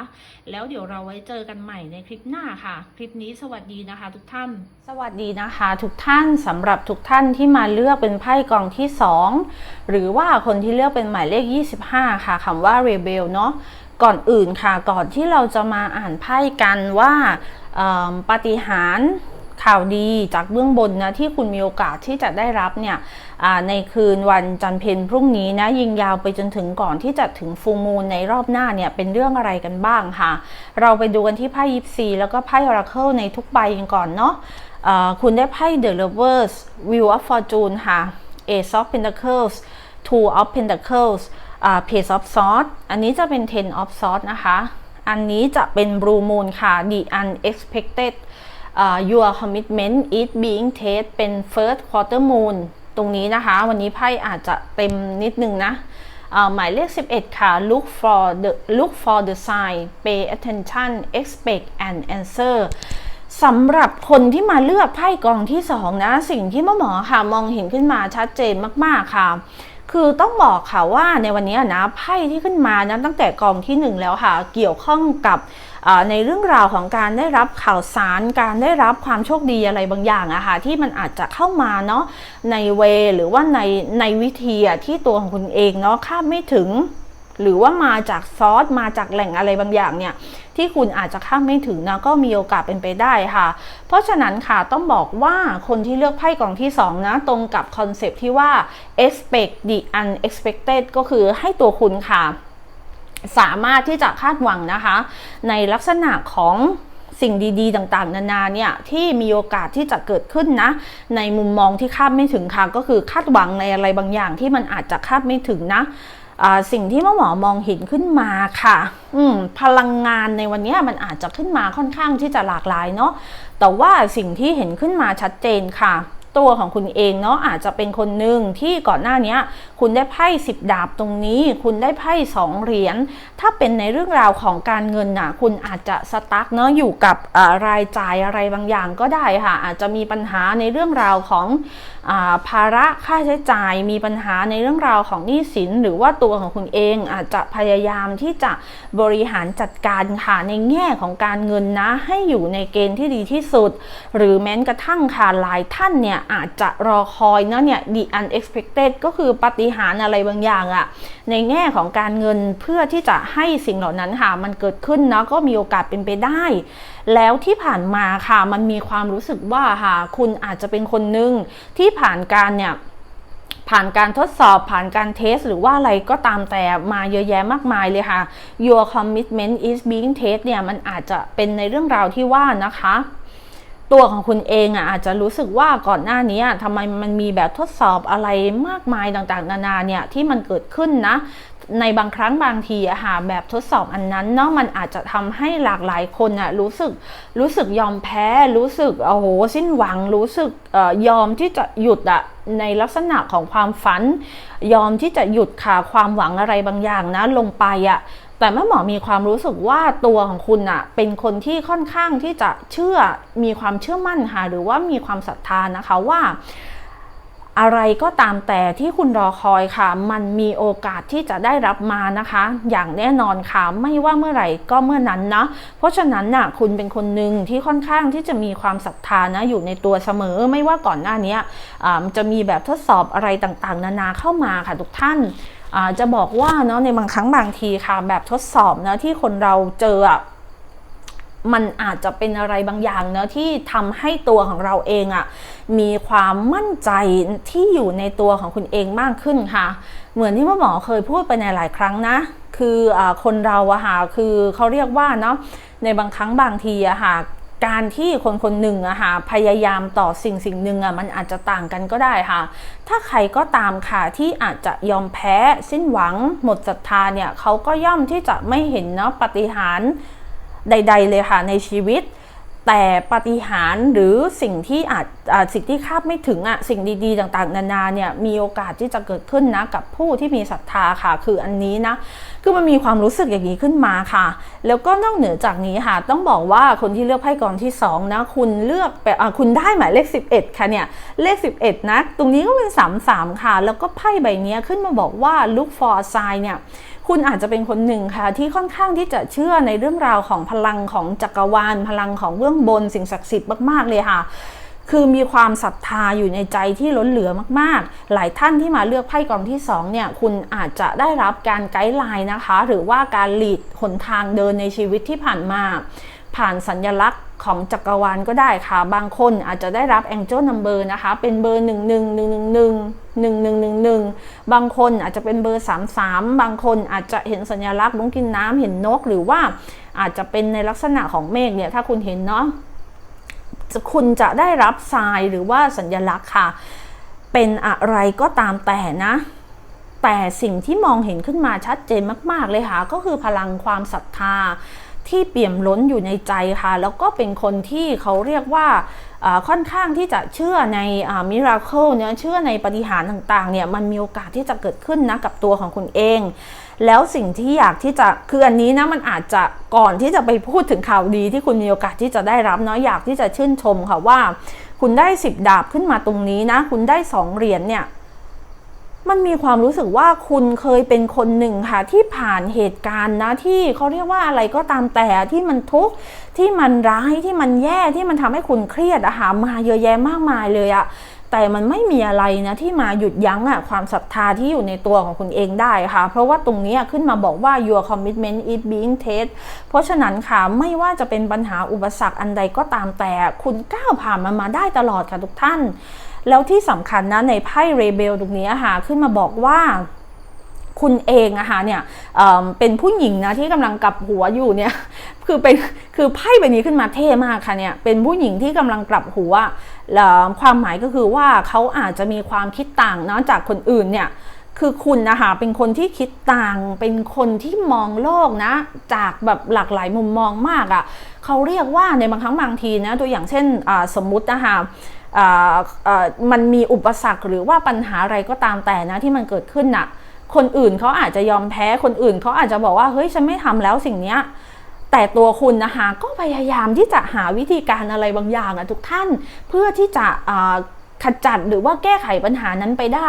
แล้วเดี๋ยวเราไว้เจอกันใหม่ในคลิปหน้าค่ะคลิปนี้สวัสดีนะคะทุกท่านสวัสดีนะคะทุกท่านสำหรับทุกท่านที่มาเลือกเป็นไพ่กองที่2หรือว่าคนที่เลือกเป็นหมายเลข25ค่ะคำว่า Rebel เนาะก่อนอื่นค่ะก่อนที่เราจะมาอ่านไพ่กันว่าปาฏิหาริย์ข่าวดีจากเบื้องบนนะที่คุณมีโอกาสที่จะได้รับเนี่ยในคืนวันจันทร์เพ็ญพรุ่งนี้นะยิงยาวไปจนถึงก่อนที่จะถึงฟูลมูนในรอบหน้าเนี่ยเป็นเรื่องอะไรกันบ้างค่ะเราไปดูกันที่ไพ่ยิปซีแล้วก็ไพ่ออราเคิลในทุกใบกันก่อนเนาะคุณได้ไพ่ The Lovers Wheel of Fortune ค่ะ Ace of Pentacles Two of Pentacles Page of Swords อันนี้จะเป็น Ten of Swords นะคะอันนี้จะเป็น Blue Moon ค่ะ The Unexpected Your Commitment is being tested เป็น First Quarter Moon ตรงนี้นะคะวันนี้ไพ่อาจจะเต็มนิดนึงนะหมายเลข11ค่ะ Look for the sign Pay attention Expect an answer สำหรับคนที่มาเลือกไพ่กองที่2นะสิ่งที่หมอค่ะมองเห็นขึ้นมาชัดเจนมากๆค่ะคือต้องบอกค่ะว่าในวันนี้นะไพ่ที่ขึ้นมานะตั้งแต่กองที่1แล้วค่ะเกี่ยวข้องกับในเรื่องราวของการได้รับข่าวสารการได้รับความโชคดีอะไรบางอย่างที่มันอาจจะเข้ามาเนาะในเวหรือว่าในวิธีที่ตัวของคุณเองเนาะคาดไม่ถึงหรือว่ามาจากซอสมาจากแหล่งอะไรบางอย่างเนี่ยที่คุณอาจจะคาดไม่ถึงนะก็มีโอกาสเป็นไปได้ค่ะเพราะฉะนั้นค่ะต้องบอกว่าคนที่เลือกไพ่กองที่2นะตรงกับคอนเซปต์ที่ว่า expect the unexpected ก็คือให้ตัวคุณค่ะสามารถที่จะคาดหวังนะคะในลักษณะของสิ่งดีๆต่างๆนานาเนี่ยที่มีโอกาสที่จะเกิดขึ้นนะในมุมมองที่คาดไม่ถึงค่ะก็คือคาดหวังในอะไรบางอย่างที่มันอาจจะคาดไม่ถึงนะสิ่งที่หมอมองเห็นขึ้นมาค่ะพลังงานในวันนี้มันอาจจะขึ้นมาค่อนข้างที่จะหลากหลายเนาะแต่ว่าสิ่งที่เห็นขึ้นมาชัดเจนค่ะ ตัวของคุณเองเนาะอาจจะเป็นคนหนึ่งที่ก่อนหน้านี้คุณได้ไพ่10 ดาบตรงนี้คุณได้ไพ่2 เหรียญถ้าเป็นในเรื่องราวของการเงินน่ะคุณอาจจะสตั๊กเนาะอยู่กับรายจ่ายอะไรบางอย่างก็ได้ค่ะอาจจะมีปัญหาในเรื่องราวของภาระค่าใช้จ่ายมีปัญหาในเรื่องราวของหนี้สินหรือว่าตัวของคุณเองอาจจะพยายามที่จะบริหารจัดการค่ะในแง่ของการเงินนะให้อยู่ในเกณฑ์ที่ดีที่สุดหรือแม้กระทั่งค่ะหลายท่านเนี่ยอาจจะรอคอยนะเนี่ย the unexpected ก็คือปาฏิหาริย์อะไรบางอย่างอะในแง่ของการเงินเพื่อที่จะให้สิ่งเหล่านั้นค่ะมันเกิดขึ้นนะก็มีโอกาสเป็นไปได้แล้วที่ผ่านมาค่ะมันมีความรู้สึกว่าค่ะคุณอาจจะเป็นคนหนึ่งที่ผ่านการทดสอบผ่านการเทสหรือว่าอะไรก็ตามแต่มาเยอะแยะมากมายเลยค่ะ your commitment is being tested เนี่ยมันอาจจะเป็นในเรื่องราวที่ว่านะคะตัวของคุณเองอาจจะรู้สึกว่าก่อนหน้านี้ทำไมมันมีแบบทดสอบอะไรมากมายต่างๆนานาเนี่ยที่มันเกิดขึ้นนะในบางครั้งบางทีแบบทดสอบอันนั้นเนาะมันอาจจะทำให้หลากหลายคนรู้สึกยอมแพ้รู้สึกโอ้โหสิ้นหวังรู้สึกยอมที่จะหยุดในลักษณะของความฝันยอมที่จะหยุดค่ะความหวังอะไรบางอย่างนะลงไปแต่แม่หมอมีความรู้สึกว่าตัวของคุณเป็นคนที่ค่อนข้างที่จะมีความเชื่อมั่นค่ะหรือว่ามีความศรัทธานะคะว่าอะไรก็ตามแต่ที่คุณรอคอยค่ะมันมีโอกาสที่จะได้รับมานะคะอย่างแน่นอนค่ะไม่ว่าเมื่อไหร่ก็เมื่อนั้นนะเพราะฉะนั้นคุณเป็นคนหนึ่งที่ค่อนข้างที่จะมีความศรัทธานะอยู่ในตัวเสมอไม่ว่าก่อนหน้านี้จะมีแบบทดสอบอะไรต่างๆนานาเข้ามาค่ะทุกท่านจะบอกว่าเนาะในบางครั้งบางทีค่ะแบบทดสอบนะที่คนเราเจอมันอาจจะเป็นอะไรบางอย่างเนะที่ทำให้ตัวของเราเองมีความมั่นใจที่อยู่ในตัวของคุณเองมากขึ้นค่ะเหมือนที่หมอเคยพูดไปในหลายครั้งนะคือคนเราคือเขาเรียกว่าเนาะในบางครั้งบางทีการที่คนหนึ่งพยายามต่อสิ่งหนึ่งมันอาจจะต่างกันก็ได้ค่ะถ้าใครก็ตามค่ะที่อาจจะยอมแพ้สิ้นหวังหมดศรัทธาเนี่ยเขาก็ย่อมที่จะไม่เห็นเนาะปาฏิหาริย์ใดๆเลยค่ะในชีวิตแต่ปาฏิหาริย์หรือสิ่งที่สิ่งที่คาดไม่ถึงสิ่งดีๆต่างๆนานาเนี่ยมีโอกาสที่จะเกิดขึ้นนะกับผู้ที่มีศรัทธาค่ะคืออันนี้นะคือมันมีความรู้สึกอย่างนี้ขึ้นมาค่ะแล้วก็นอกเหนือจากนี้ค่ะต้องบอกว่าคนที่เลือกไพ่กองที่2นะคุณเลือกไปคุณได้หมายเลข11ค่ะเนี่ยเลข11นะตรงนี้ก็เป็น33ค่ะแล้วก็ไพ่ใบนี้ขึ้นมาบอกว่า look for a sign เนี่ยคุณอาจจะเป็นคนหนึ่งค่ะที่ค่อนข้างที่จะเชื่อในเรื่องราวของพลังของจักรวาลพลังของเบื้องบนสิ่งศักดิ์สิทธิ์มากๆเลยค่ะคือมีความศรัทธาอยู่ในใจที่ล้นเหลือมากๆหลายท่านที่มาเลือกไพ่กองที่2เนี่ยคุณอาจจะได้รับการไกด์ไลน์นะคะหรือว่าการหลีดหนทางเดินในชีวิตที่ผ่านมาผ่านสัญลักษณ์ของจักรวาลก็ได้ค่ะบางคนอาจจะได้รับ Angel Number นะคะเป็นเบอร์11111111บางคนอาจจะเป็นเบอร์33บางคนอาจจะเห็นสัญลักษณ์นกกินน้ำเห็นนกหรือว่าอาจจะเป็นในลักษณะของเมฆเนี่ยถ้าคุณเห็นเนาะคุณจะได้รับทรายหรือว่าสัญลักษณ์ค่ะเป็นอะไรก็ตามแต่นะแต่สิ่งที่มองเห็นขึ้นมาชัดเจนมากๆเลยค่ะก็คือพลังความศรัทธาที่เปี่ยมล้นอยู่ในใจค่ะแล้วก็เป็นคนที่เขาเรียกว่าค่อนข้างที่จะเชื่อในมิราเคิลเนี่ยเชื่อในปาฏิหาริย์ต่างๆเนี่ยมันมีโอกาสที่จะเกิดขึ้นนะกับตัวของคุณเองแล้วสิ่งที่อยากที่จะคืออันนี้นะมันอาจจะก่อนที่จะไปพูดถึงข่าวดีที่คุณมีโอกาสที่จะได้รับเนาะอยากที่จะชื่นชมค่ะว่าคุณได้10 ดาบขึ้นมาตรงนี้นะคุณได้2 เหรียญเนี่ยมันมีความรู้สึกว่าคุณเคยเป็นคนหนึ่งค่ะที่ผ่านเหตุการณ์นะที่เขาเรียกว่าอะไรก็ตามแต่ที่มันทุกข์ที่มันร้ายที่มันแย่ที่มันทำให้คุณเครียดมาเยอะแยะมากมายเลยแต่มันไม่มีอะไรนะที่มาหยุดยั้งความศรัทธาที่อยู่ในตัวของคุณเองได้ค่ะเพราะว่าตรงนี้ขึ้นมาบอกว่า your commitment is being tested เพราะฉะนั้นค่ะไม่ว่าจะเป็นปัญหาอุปสรรคอันใดก็ตามแต่คุณก้าวผ่านมันมาได้ตลอดค่ะทุกท่านแล้วที่สำคัญนะในไพ่เรเบลตรงนี้ขึ้นมาบอกว่าคุณเองเนี่ยเป็นผู้หญิงนะที่กำลังกลับหัวอยู่เนี่ยคือไพ่ใบนี้ขึ้นมาเท่มากค่ะเนี่ยเป็นผู้หญิงที่กำลังกลับหัวความหมายก็คือว่าเขาอาจจะมีความคิดต่างนะจากคนอื่นเนี่ย คือคุณนะคะเป็นคนที่คิดต่างเป็นคนที่มองโลกนะจากแบบหลากหลายมุมมองมากอ่ะเขาเรียกว่าในบางครั้งบางทีนะตัวอย่างเช่นสมมุตินะคะมันมีอุปสรรคหรือว่าปัญหาอะไรก็ตามแต่นะที่มันเกิดขึ้นน่ะคนอื่นเขาอาจจะยอมแพ้คนอื่นเขาอาจจะบอกว่าเฮ้ยฉันไม่ทำแล้วสิ่งเนี้ยแต่ตัวคุณนะคะก็พยายามที่จะหาวิธีการอะไรบางอย่างทุกท่านเพื่อที่จะขจัดหรือว่าแก้ไขปัญหานั้นไปได้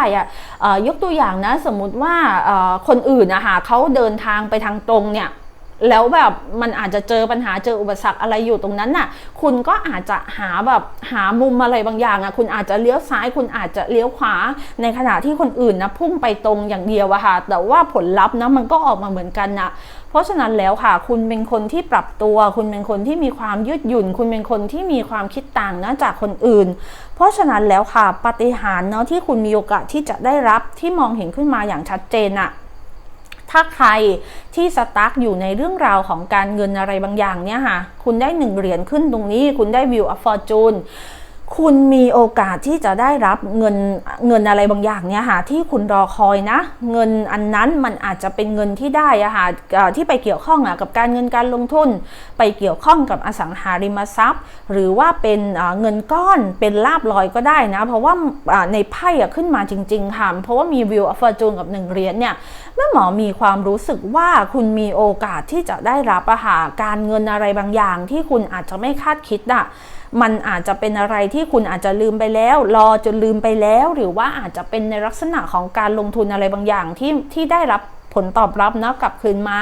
ยกตัวอย่างนะสมมุติว่าคนอื่นนะคะเขาเดินทางไปทางตรงเนี่ยแล้วแบบมันอาจจะเจอปัญหาเจออุปสรรคอะไรอยู่ตรงนั้นน่ะคุณก็อาจจะหามุมอะไรบางอย่างคุณอาจจะเลี้ยวซ้ายคุณอาจจะเลี้ยวขวาในขณะที่คนอื่นนะพุ่งไปตรงอย่างเดียวค่ะแต่ว่าผลลัพธ์นะมันก็ออกมาเหมือนกันนะเพราะฉะนั้นแล้วค่ะคุณเป็นคนที่ปรับตัวคุณเป็นคนที่มีความยืดหยุ่นคุณเป็นคนที่มีความคิดต่างนะจากคนอื่นเพราะฉะนั้นแล้วค่ะปาฏิหาริย์เนาะที่คุณมีโอกาสที่จะได้รับที่มองเห็นขึ้นมาอย่างชัดเจนถ้าใครที่สตั๊กอยู่ในเรื่องราวของการเงินอะไรบางอย่างเนี่ยค่ะคุณได้1เหรียญขึ้นตรงนี้คุณได้ Wheel of Fortune คุณมีโอกาสที่จะได้รับเงินอะไรบางอย่างเนี่ยค่ะที่คุณรอคอยนะเงินอันนั้นมันอาจจะเป็นเงินที่ได้ค่ะที่ไปเกี่ยวข้องกับการเงินการลงทุนไปเกี่ยวข้องกับอสังหาริมทรัพย์หรือว่าเป็นเงินก้อนเป็นลาภลอยก็ได้นะเพราะว่าในไพ่ขึ้นมาจริงๆค่ะเพราะว่ามี Wheel of Fortune กับ1เหรียญเนี่ยแม่หมอมีความรู้สึกว่าคุณมีโอกาสที่จะได้รับการเงินอะไรบางอย่างที่คุณอาจจะไม่คาดคิดมันอาจจะเป็นอะไรที่คุณอาจจะลืมไปแล้วรอจนลืมไปแล้วหรือว่าอาจจะเป็นในลักษณะของการลงทุนอะไรบางอย่างที่ได้รับผลตอบรับนะกลับคืนมา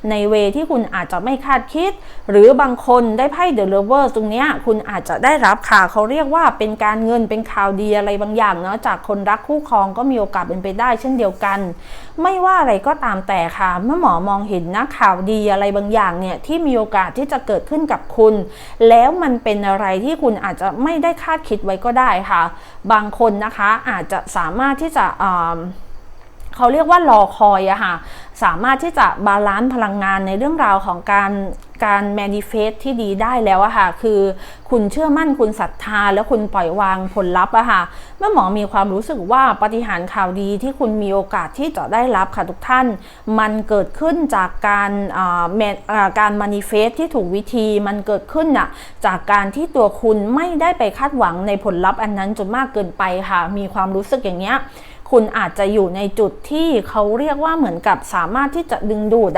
ในเวที่คุณอาจจะไม่คาดคิดหรือบางคนได้ไพ่ The Lover ตรงนี้คุณอาจจะได้รับค่ะเขาเรียกว่าเป็นการเงินเป็นข่าวดีอะไรบางอย่างเนาะจากคนรักคู่ครองก็มีโอกาสเป็นไปได้เช่นเดียวกันไม่ว่าอะไรก็ตามแต่ค่ะเมื่อหมอมองเห็นนะข่าวดีอะไรบางอย่างเนี่ยที่มีโอกาสที่จะเกิดขึ้นกับคุณแล้วมันเป็นอะไรที่คุณอาจจะไม่ได้คาดคิดไว้ก็ได้ค่ะบางคนนะคะอาจจะสามารถที่จะเขาเรียกว่ารอคอยค่ะสามารถที่จะบาลานซ์พลังงานในเรื่องราวของการแมนิเฟสที่ดีได้แล้วค่ะคือคุณเชื่อมั่นคุณศรัทธาแล้วคุณปล่อยวางผลลัพธ์ค่ะเมื่อหมอมีความรู้สึกว่าปาฏิหาริย์ข่าวดีที่คุณมีโอกาสที่จะได้รับค่ะทุกท่านมันเกิดขึ้นจากการแมนิเฟสที่ถูกวิธีมันเกิดขึ้นจากการที่ตัวคุณไม่ได้ไปคาดหวังในผลลัพธ์อันนั้นจนมากเกินไปค่ะมีความรู้สึกอย่างเงี้ยคุณอาจจะอยู่ในจุดที่เขาเรียกว่าเหมือนกับสามารถที่จะดึงดูด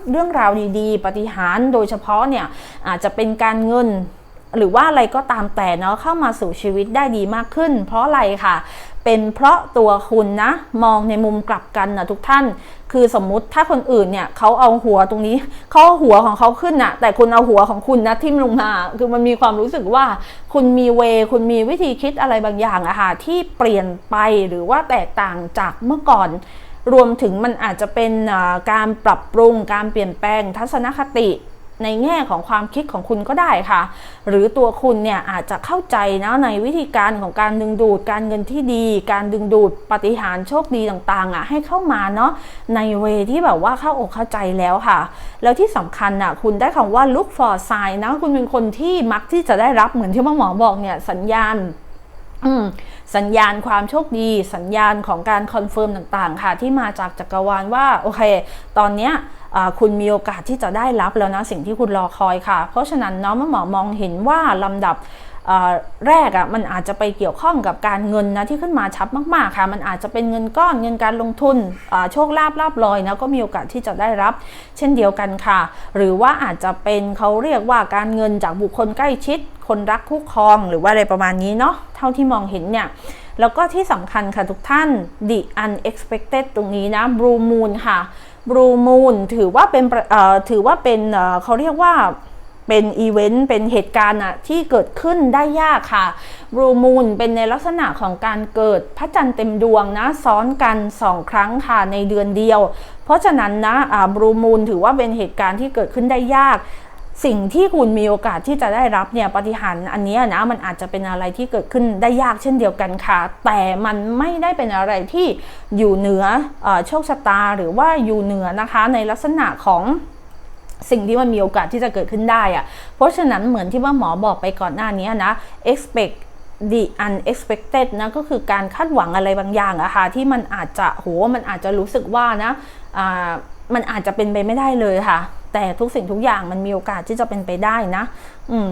เรื่องราวดีๆปาฏิหาริย์โดยเฉพาะเนี่ยอาจจะเป็นการเงินหรือว่าอะไรก็ตามแต่เนาะเข้ามาสู่ชีวิตได้ดีมากขึ้นเพราะอะไรค่ะเป็นเพราะตัวคุณนะมองในมุมกลับกันทุกท่านคือสมมุติถ้าคนอื่นเนี่ยเขาเอาหัวตรงนี้เขาเอาหัวของเขาขึ้นแต่คุณเอาหัวของคุณนะทิ่มลงมาคือมันมีความรู้สึกว่าคุณมีคุณมีวิธีคิดอะไรบางอย่างที่เปลี่ยนไปหรือว่าแตกต่างจากเมื่อก่อนรวมถึงมันอาจจะเป็นการปรับปรุงการเปลี่ยนแปลงทัศนคติในแง่ของความคิดของคุณก็ได้ค่ะหรือตัวคุณเนี่ยอาจจะเข้าใจนะในวิธีการของการดึงดูดการเงินที่ดีการดึงดูดปาฏิหาริย์โชคดีต่างๆให้เข้ามาเนาะในเวที่แบบว่าเข้าอกเข้าใจแล้วค่ะแล้วที่สำคัญคุณได้คำว่า look for sign นะคุณเป็นคนที่มักที่จะได้รับเหมือนที่หมอบอกเนี่ยสัญญาณความโชคดีสัญญาณของการคอนเฟิร์มต่างๆค่ะที่มาจากจักรวาลว่าโอเคตอนเนี้ยคุณมีโอกาสที่จะได้รับแล้วนะสิ่งที่คุณรอคอยค่ะเพราะฉะนั้นเนาะหมอมองเห็นว่าลำดับแรกมันอาจจะไปเกี่ยวข้องกับการเงินนะที่ขึ้นมาชัดมากๆค่ะมันอาจจะเป็นเงินก้อนเงินการลงทุนโชคลาภลอยนะก็มีโอกาสที่จะได้รับเช่นเดียวกันค่ะหรือว่าอาจจะเป็นเขาเรียกว่าการเงินจากบุคคลใกล้ชิดคนรักคู่ครองหรือว่าอะไรประมาณนี้เนาะเท่าที่มองเห็นเนี่ยแล้วก็ที่สำคัญค่ะทุกท่าน the unexpected ตรงนี้นะ blue moon ค่ะ blue moon ถือว่าเป็นเขาเรียกว่าเป็นอีเวนต์เป็นเหตุการณ์ที่เกิดขึ้นได้ยากค่ะ Blue Moon เป็นในลักษณะของการเกิดพระจันทร์เต็มดวงนะซ้อนกัน2ครั้งค่ะในเดือนเดียวเพราะฉะนั้นนะBlue Moon ถือว่าเป็นเหตุการณ์ที่เกิดขึ้นได้ยากสิ่งที่คุณมีโอกาสที่จะได้รับเนี่ยปาฏิหาริย์อันนี้นะมันอาจจะเป็นอะไรที่เกิดขึ้นได้ยากเช่นเดียวกันค่ะแต่มันไม่ได้เป็นอะไรที่อยู่เหนือโชคชะตาหรือว่าอยู่เหนือนะคะในลักษณะของสิ่งที่มันมีโอกาสที่จะเกิดขึ้นได้เพราะฉะนั้นเหมือนที่ว่าหมอบอกไปก่อนหน้านี้นะ expect the unexpected นะก็คือการคาดหวังอะไรบางอย่างอะค่ะที่มันอาจจะรู้สึกว่านะมันอาจจะเป็นไปไม่ได้เลยค่ะแต่ทุกสิ่งทุกอย่างมันมีโอกาสที่จะเป็นไปได้นะ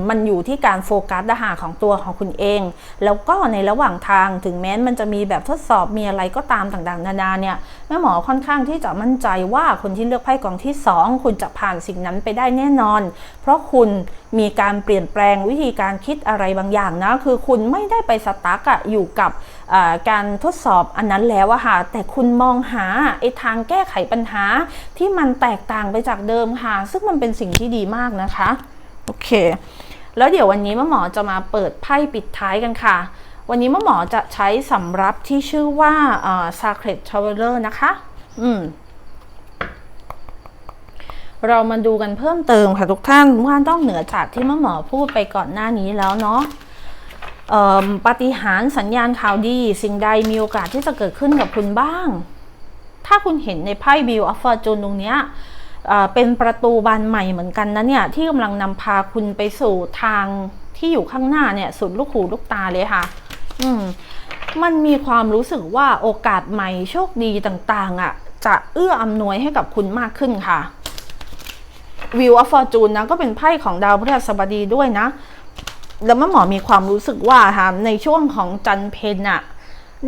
มันอยู่ที่การโฟกัสของตัวของคุณเองแล้วก็ในระหว่างทางถึงแม้มันจะมีแบบทดสอบมีอะไรก็ตามต่างๆนานาเนี่ยแม่หมอค่อนข้างที่จะมั่นใจว่าคนที่เลือกไพ่กองที่2คุณจะผ่านสิ่งนั้นไปได้แน่นอนเพราะคุณมีการเปลี่ยนแปลงวิธีการคิดอะไรบางอย่างนะคือคุณไม่ได้ไปสตั๊กอยู่กับการทดสอบอันนั้นแล้วอะค่ะแต่คุณมองหาทางแก้ไขปัญหาที่มันแตกต่างไปจากเดิมค่ะซึ่งมันเป็นสิ่งที่ดีมากนะคะโอเคแล้วเดี๋ยววันนี้แม่หมอจะมาเปิดไพ่ปิดท้ายกันค่ะวันนี้แม่หมอจะใช้สำรับที่ชื่อว่าSacred Traveler นะคะเรามาดูกันเพิ่มเติมค่ะทุกท่านว่าต้องเหนือจากที่แม่หมอพูดไปก่อนหน้านี้แล้วเนาะปาฏิหาริย์สัญญาณข่าวดีสิ่งใดมีโอกาสที่จะเกิดขึ้นกับคุณบ้างถ้าคุณเห็นในไพ่ Wheel of Fortune ตรงเนี้ยเป็นประตูบานใหม่เหมือนกันนะเนี่ยที่กำลังนำพาคุณไปสู่ทางที่อยู่ข้างหน้าเนี่ยสุดลูกหูลูกตาเลยค่ะมันมีความรู้สึกว่าโอกาสใหม่โชคดีต่างๆจะเอื้ออำนวยให้กับคุณมากขึ้นค่ะ Wheel of Fortune นะก็เป็นไพ่ของดาวพฤหัสบดีด้วยนะแล้วแม่หมอมีความรู้สึกว่าค่ะในช่วงของจันทร์เพญ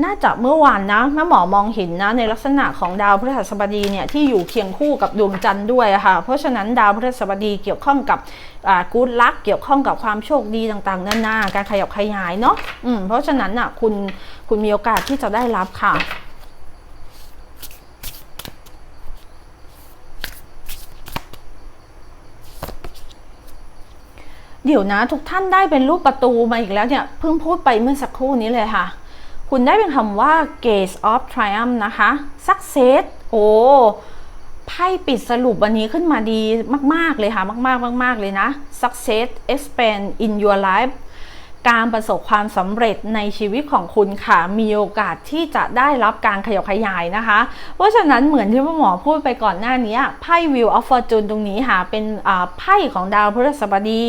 น่าจะเมื่อวานนะแม่หมอมองเห็นนะในลักษณะของดาวพฤหัสบดีเนี่ยที่อยู่เคียงคู่กับดวงจันทร์ด้วยค่ะเพราะฉะนั้นดาวพฤหัสบดีเกี่ยวข้องกับกู๊ดลัคเกี่ยวข้องกับความโชคดีต่างๆนานาการขยับขยายเนาะเพราะฉะนั้นคุณมีโอกาสที่จะได้รับค่ะเดี๋ยวนะทุกท่านได้เป็นรูปประตูมาอีกแล้วเนี่ยเพิ่งพูดไปเมื่อสักครู่นี้เลยค่ะคุณได้เป็นคำว่า Gate of Triumph นะคะ Success ไพ่ปิดสรุปวันนี้ขึ้นมาดีมากๆเลยค่ะมากๆเลยนะ Success expand in your life การประสบความสำเร็จในชีวิตของคุณค่ะมีโอกาสที่จะได้รับการขยับขยายนะคะเพราะฉะนั้นเหมือนที่หมอพูดไปก่อนหน้านี้ไพ่ Wheel of Fortune ตรงนี้ค่ะเป็นไพ่ของดาวพฤหัสบดี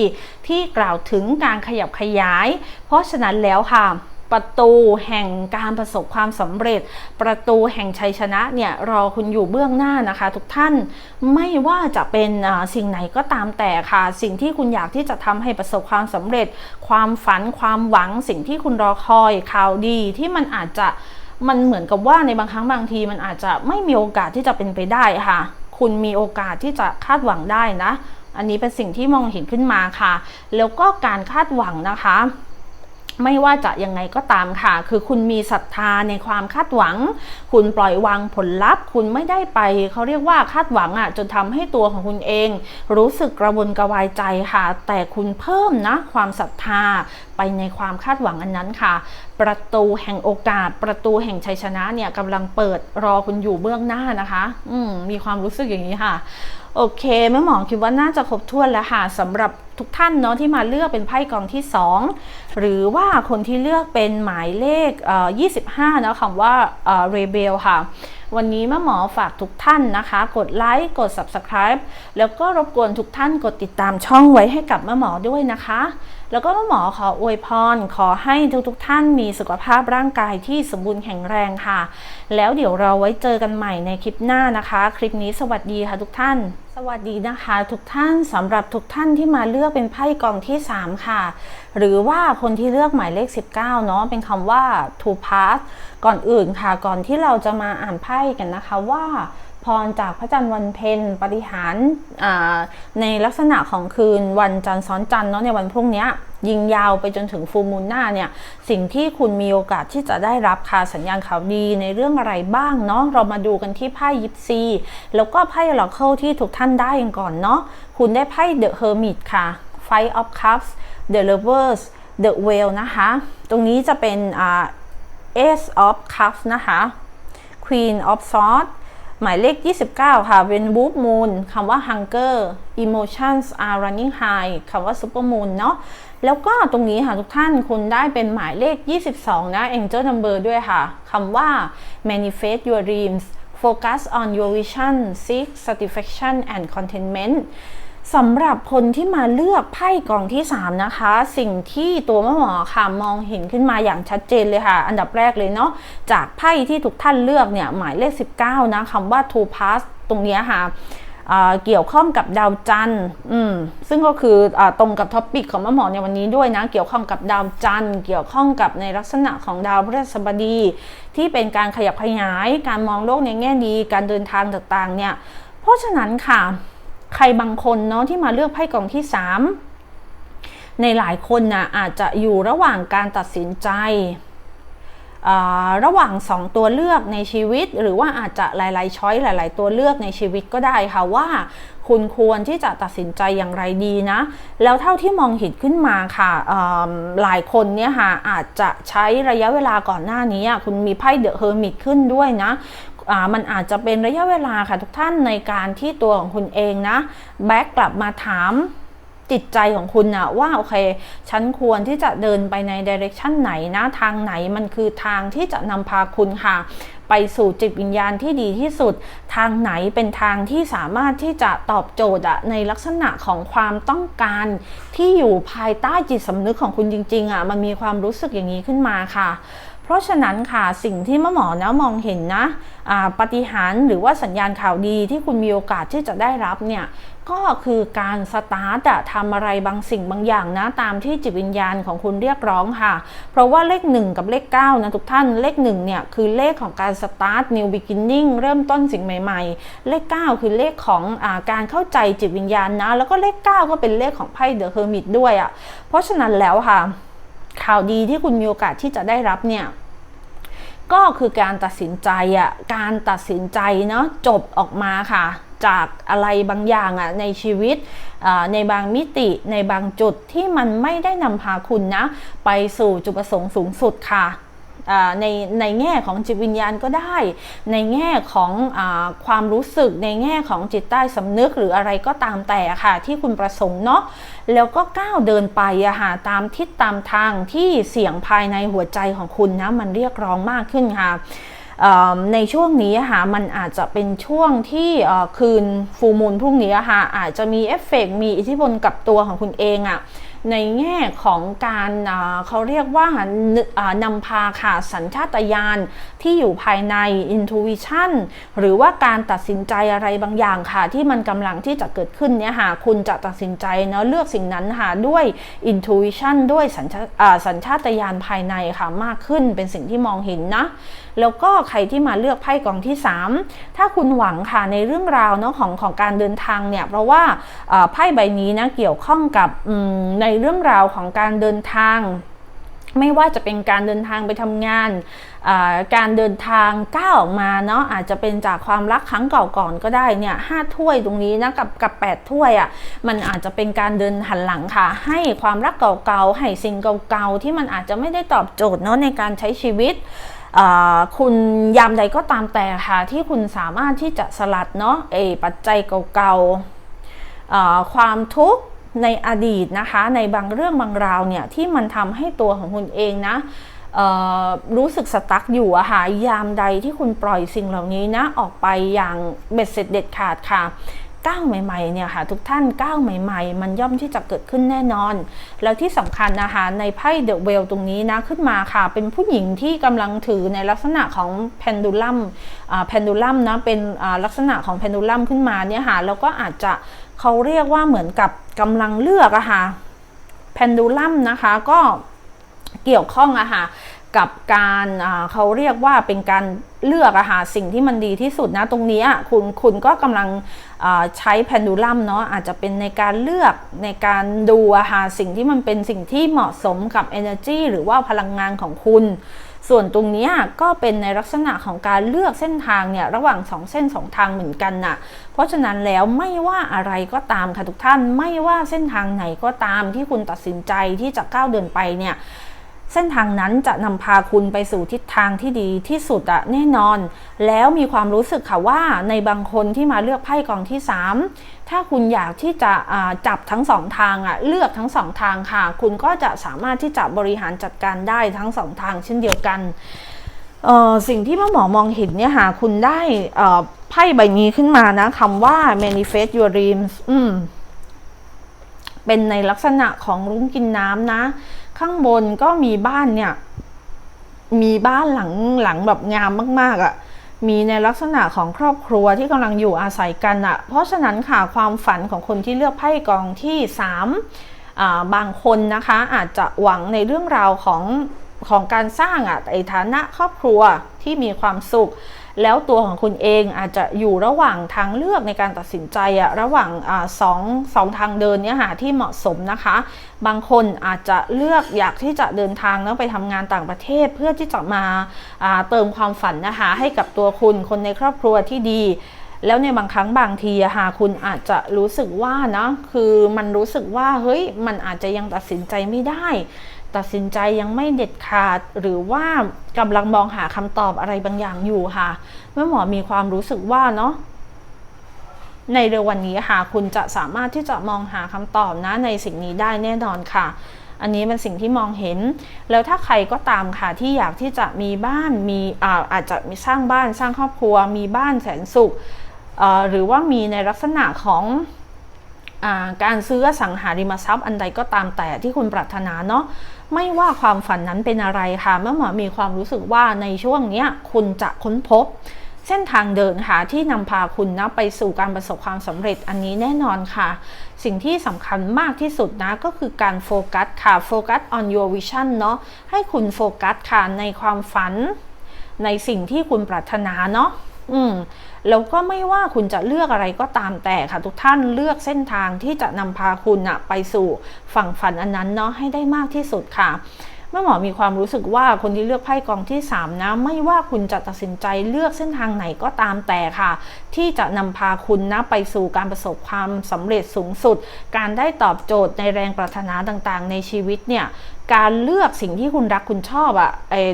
ที่กล่าวถึงการขยับขยายเพราะฉะนั้นแล้วค่ะประตูแห่งการประสบความสำเร็จประตูแห่งชัยชนะเนี่ยรอคุณอยู่เบื้องหน้านะคะทุกท่านไม่ว่าจะเป็นสิ่งไหนก็ตามแต่ค่ะสิ่งที่คุณอยากที่จะทำให้ประสบความสำเร็จความฝันความหวังสิ่งที่คุณรอคอยข่าวดีที่มันเหมือนกับว่าในบางครั้งบางทีมันอาจจะไม่มีโอกาสที่จะเป็นไปได้ค่ะคุณมีโอกาสที่จะคาดหวังได้นะอันนี้เป็นสิ่งที่มองเห็นขึ้นมาค่ะแล้วก็การคาดหวังนะคะไม่ว่าจะยังไงก็ตามค่ะคือคุณมีศรัทธาในความคาดหวังคุณปล่อยวางผลลัพธ์คุณไม่ได้ไปเขาเรียกว่าคาดหวังจนทำให้ตัวของคุณเองรู้สึกกระวนกระวายใจค่ะแต่คุณเพิ่มนะความศรัทธาไปในความคาดหวังอันนั้นค่ะประตูแห่งโอกาสประตูแห่งชัยชนะเนี่ยกำลังเปิดรอคุณอยู่เบื้องหน้านะคะมีความรู้สึกอย่างนี้ค่ะโอเคแม่หมอคิดว่าน่าจะครบถ้วนแล้วค่ะสำหรับทุกท่านเนาะที่มาเลือกเป็นไพ่กองที่2หรือว่าคนที่เลือกเป็นหมายเลข25นะคำว่าRebel ค่ะวันนี้แม่หมอฝากทุกท่านนะคะกดไลค์กด Subscribe แล้วก็รบกวนทุกท่านกดติดตามช่องไว้ให้กับแม่หมอด้วยนะคะแล้วก็แม่หมอขออวยพรขอให้ทุกท่านมีสุขภาพร่างกายที่สมบูรณ์แข็งแรงค่ะแล้วเดี๋ยวเราไว้เจอกันใหม่ในคลิปหน้านะคะคลิปนี้สวัสดีค่ะทุกท่านสวัสดีนะคะทุกท่านสำหรับทุกท่านที่มาเลือกเป็นไพ่กองที่3ค่ะหรือว่าคนที่เลือกหมายเลข19เนาะเป็นคำว่า to pass ก่อนอื่นค่ะก่อนที่เราจะมาอ่านไพ่กันนะคะว่าพรจากพระจันทร์วันเพ็ญปาฏิหาริย์ในลักษณะของคืนวันจันทร์ซ้อนจันทร์เนาะในวันพรุ่งนี้ยิงยาวไปจนถึงฟูลมูนหน้าเนี่ยสิ่งที่คุณมีโอกาสที่จะได้รับค่ะสัญญาณข่าวดีในเรื่องอะไรบ้างเนาะเรามาดูกันที่ไพ่ยิปซีแล้วก็ไพ่ออราเคิลที่ทุกท่านได้กันก่อนเนาะคุณได้ไพ่ The Hermit ค่ะ Five of Cups The Lovers The Wheel นะคะตรงนี้จะเป็นAce of Cupsนะคะ Queen of Swordsหมายเลข29ค่ะเป็น Wolf Moon คำว่า Hunger Emotions are running high คำว่า Super Moon เนาะแล้วก็ตรงนี้ค่ะทุกท่านคุณได้เป็นหมายเลข22นะ Angel Number ด้วยค่ะคำว่า Manifest your dreams Focus on your vision Seek satisfaction and contentment สำหรับคนที่มาเลือกไพ่กองที่3นะคะสิ่งที่ตัวแม่หมอค่ะมองเห็นขึ้นมาอย่างชัดเจนเลยค่ะอันดับแรกเลยเนาะจากไพ่ที่ทุกท่านเลือกเนี่ยหมายเลข19นะคำว่า two pass ตรงนี้ค่ะเกี่ยวข้องกับดาวจันทร์ซึ่งก็คือตรงกับท็อปิกของแม่หมอในวันนี้ด้วยนะเกี่ยวข้องกับดาวจันทร์เกี่ยวข้องกับในลักษณะของดาวพฤหัสบดีที่เป็นการขยับขยายการมองโลกในแง่ดีการเดินทางต่างๆเนี่ยเพราะฉะนั้นค่ะใครบางคนเนาะที่มาเลือกไพ่กองที่3ในหลายคนนะอาจจะอยู่ระหว่างการตัดสินใจระหว่าง2ตัวเลือกในชีวิตหรือว่าอาจจะหลายๆช้อยหลายๆตัวเลือกในชีวิตก็ได้ค่ะว่าคุณควรที่จะตัดสินใจอย่างไรดีนะแล้วเท่าที่มองเห็นขึ้นมาค่ะหลายคนเนี่ยค่ะอาจจะใช้ระยะเวลาก่อนหน้านี้คุณมีไพ่เดอะเฮอร์มิตขึ้นด้วยนะมันอาจจะเป็นระยะเวลาค่ะทุกท่านในการที่ตัวของคุณเองนะแบ็กกลับมาถามจิตใจของคุณนะว่าโอเคฉันควรที่จะเดินไปในดิเรกชันไหนนะทางไหนมันคือทางที่จะนำพาคุณค่ะไปสู่จิตวิญญาณที่ดีที่สุดทางไหนเป็นทางที่สามารถที่จะตอบโจทย์ในลักษณะของความต้องการที่อยู่ภายใต้จิตสำนึกของคุณจริงๆมันมีความรู้สึกอย่างนี้ขึ้นมาค่ะเพราะฉะนั้นค่ะสิ่งที่แม่หมอนะมองเห็นนะปาฏิหาริย์หรือว่าสัญญาณข่าวดีที่คุณมีโอกาสที่จะได้รับเนี่ยก็คือการสตาร์ททำอะไรบางสิ่งบางอย่างนะตามที่จิตวิญญาณของคุณเรียกร้องค่ะเพราะว่าเลข1กับเลข9นะทุกท่านเลข1เนี่ยคือเลขของการสตาร์ท new beginning เริ่มต้นสิ่งใหม่ๆเลข9คือเลขของการเข้าใจจิตวิญญาณนะแล้วก็เลข9ก็เป็นเลขของไพ่เดอะเฮอร์มิตด้วยเพราะฉะนั้นแล้วค่ะข่าวดีที่คุณมีโอกาสที่จะได้รับเนี่ยก็คือการตัดสินใจการตัดสินใจเนาะจบออกมาค่ะจากอะไรบางอย่างในชีวิตในบางมิติในบางจุดที่มันไม่ได้นำพาคุณนะไปสู่จุดประสงค์สูงสุดค่ะในแง่ของจิตวิญญาณก็ได้ในแง่ของความรู้สึกในแง่ของจิตใต้สำนึกหรืออะไรก็ตามแต่ค่ะที่คุณประสงค์เนาะแล้วก็ก้าวเดินไปตามทิศตามทางที่เสียงภายในหัวใจของคุณนะมันเรียกร้องมากขึ้นค่ะในช่วงนี้มันอาจจะเป็นช่วงที่คืนฟูลมูนพรุ่งนี้อาจจะมีเอฟเฟกต์มีอิทธิพลกับตัวของคุณเองในแง่ของการเขาเรียกว่านำพาค่ะสัญชาตญาณที่อยู่ภายใน intuition หรือว่าการตัดสินใจอะไรบางอย่างค่ะที่มันกำลังที่จะเกิดขึ้นเนี่ยคุณจะตัดสินใจเนาะเลือกสิ่งนั้นด้วย intuition ด้วยสัญชาตญาณภายในค่ะมากขึ้นเป็นสิ่งที่มองเห็นนะแล้วก็ใครที่มาเลือกไพ่กองที่3ถ้าคุณหวังค่ะในเรื่องราวเนาะของการเดินทางเนี่ยเพราะว่าไพ่ใบนี้นะเกี่ยวข้องกับในเรื่องราวของการเดินทางไม่ว่าจะเป็นการเดินทางไปทำงานการเดินทางก้าวออกมาเนาะอาจจะเป็นจากความรักครั้งเก่าก่อนก็ได้เนี่ย5ถ้วยตรงนี้นะกับ8ถ้วยมันอาจจะเป็นการเดินหันหลังค่ะให้ความรักเก่าๆให้สิ่งเก่าๆที่มันอาจจะไม่ได้ตอบโจทย์เนาะในการใช้ชีวิตคุณยามใดก็ตามแต่ค่ะที่คุณสามารถที่จะสลัดเนาะปัจจัยเก่าๆความทุกข์ในอดีตนะคะในบางเรื่องบางราวเนี่ยที่มันทำให้ตัวของคุณเองนะรู้สึกสตั๊กอยู่ยามใดที่คุณปล่อยสิ่งเหล่านี้นะออกไปอย่างเบ็ดเสร็จเด็ดขาดค่ะก้าวใหม่ๆเนี่ยค่ะทุกท่านก้าวใหม่ๆมันย่อมที่จะเกิดขึ้นแน่นอนแล้วที่สำคัญนะคะในไพ่เดอะเวลตรงนี้นะขึ้นมาค่ะเป็นผู้หญิงที่กำลังถือในลักษณะของเพนดูลัมนะเป็นลักษณะของเพนดูลัมขึ้นมาเนี่ยค่ะแล้วก็อาจจะเขาเรียกว่าเหมือนกับกำลังเลือกเพนดูลัมนะคะก็เกี่ยวข้องกับการเขาเรียกว่าเป็นการเลือกสิ่งที่มันดีที่สุดนะตรงนี้คุณก็กำลังใช้เพนดูลัมเนาะอาจจะเป็นในการเลือกในการดูสิ่งที่มันเป็นสิ่งที่เหมาะสมกับ energy หรือว่าพลังงานของคุณส่วนตรงนี้ก็เป็นในลักษณะของการเลือกเส้นทางเนี่ยระหว่าง2เส้น2ทางเหมือนกันเพราะฉะนั้นแล้วไม่ว่าอะไรก็ตามค่ะทุกท่านไม่ว่าเส้นทางไหนก็ตามที่คุณตัดสินใจที่จะก้าวเดินไปเนี่ยเส้นทางนั้นจะนำพาคุณไปสู่ทิศทางที่ดีที่สุดแน่นอนแล้วมีความรู้สึกค่ะว่าในบางคนที่มาเลือกไพ่กองที่3ถ้าคุณอยากที่จะจับทั้ง2ทางเลือกทั้ง2ทางค่ะคุณก็จะสามารถที่จะบริหารจัดการได้ทั้ง2ทางเช่นเดียวกันสิ่งที่หมอมองเห็นเนี่ยคุณได้ไพ่ใบนี้ขึ้นมานะคำว่า manifest your dreams เป็นในลักษณะของรุ้งกินน้ำนะข้างบนก็มีบ้านเนี่ยมีบ้านหลังแบบงามมากๆอ่ะมีในลักษณะของครอบครัวที่กำลังอยู่อาศัยกันอ่ะเพราะฉะนั้นค่ะความฝันของคนที่เลือกไพ่กองที่3บางคนนะคะอาจจะหวังในเรื่องราวของการสร้างฐานะครอบครัวที่มีความสุขแล้วตัวของคุณเองอาจจะอยู่ระหว่างทางเลือกในการตัดสินใจระหว่างสองทางเดินเนี้ยที่เหมาะสมนะคะบางคนอาจจะเลือกอยากที่จะเดินทางแล้วไปทำงานต่างประเทศเพื่อที่จะมาเติมความฝันนะคะให้กับตัวคุณคนในครอบครัวที่ดีแล้วในบางครั้งบางทีคุณอาจจะรู้สึกว่านะคือมันรู้สึกว่าเฮ้ยมันอาจจะยังตัดสินใจไม่ได้ตัดสินใจยังไม่เด็ดขาดหรือว่ากำลังมองหาคำตอบอะไรบางอย่างอยู่ค่ะแม่หมอมีความรู้สึกว่าเนาะในเร็ววันนี้คุณจะสามารถที่จะมองหาคำตอบนะในสิ่งนี้ได้แน่นอนค่ะอันนี้เป็นสิ่งที่มองเห็นแล้วถ้าใครก็ตามค่ะที่อยากที่จะมีบ้านมีอาจจะมีสร้างบ้านสร้างครอบครัวมีบ้านแสนสุขหรือว่ามีในลักษณะของการซื้ออสังหาริมทรัพย์อันใดก็ตามแต่ที่คุณปรารถนาเนาะไม่ว่าความฝันนั้นเป็นอะไรค่ะแม่หมอมีความรู้สึกว่าในช่วงนี้คุณจะค้นพบเส้นทางเดินที่นำพาคุณนะไปสู่การประสบความสำเร็จอันนี้แน่นอนค่ะสิ่งที่สำคัญมากที่สุดนะก็คือการโฟกัสค่ะโฟกัส on your vision เนาะให้คุณโฟกัสค่ะในความฝันในสิ่งที่คุณปรารถนาเนาะแล้วก็ไม่ว่าคุณจะเลือกอะไรก็ตามแต่ค่ะทุกท่านเลือกเส้นทางที่จะนำพาคุณไปสู่ฝั่งฝันอันนั้นเนาะให้ได้มากที่สุดค่ะแม่หมอมีความรู้สึกว่าคนที่เลือกไพ่กองที่3นะไม่ว่าคุณจะตัดสินใจเลือกเส้นทางไหนก็ตามแต่ค่ะที่จะนำพาคุณนะไปสู่การประสบความสำเร็จสูงสุดการได้ตอบโจทย์ในแรงปรารถนาต่างๆในชีวิตเนี่ยการเลือกสิ่งที่คุณรักคุณชอบ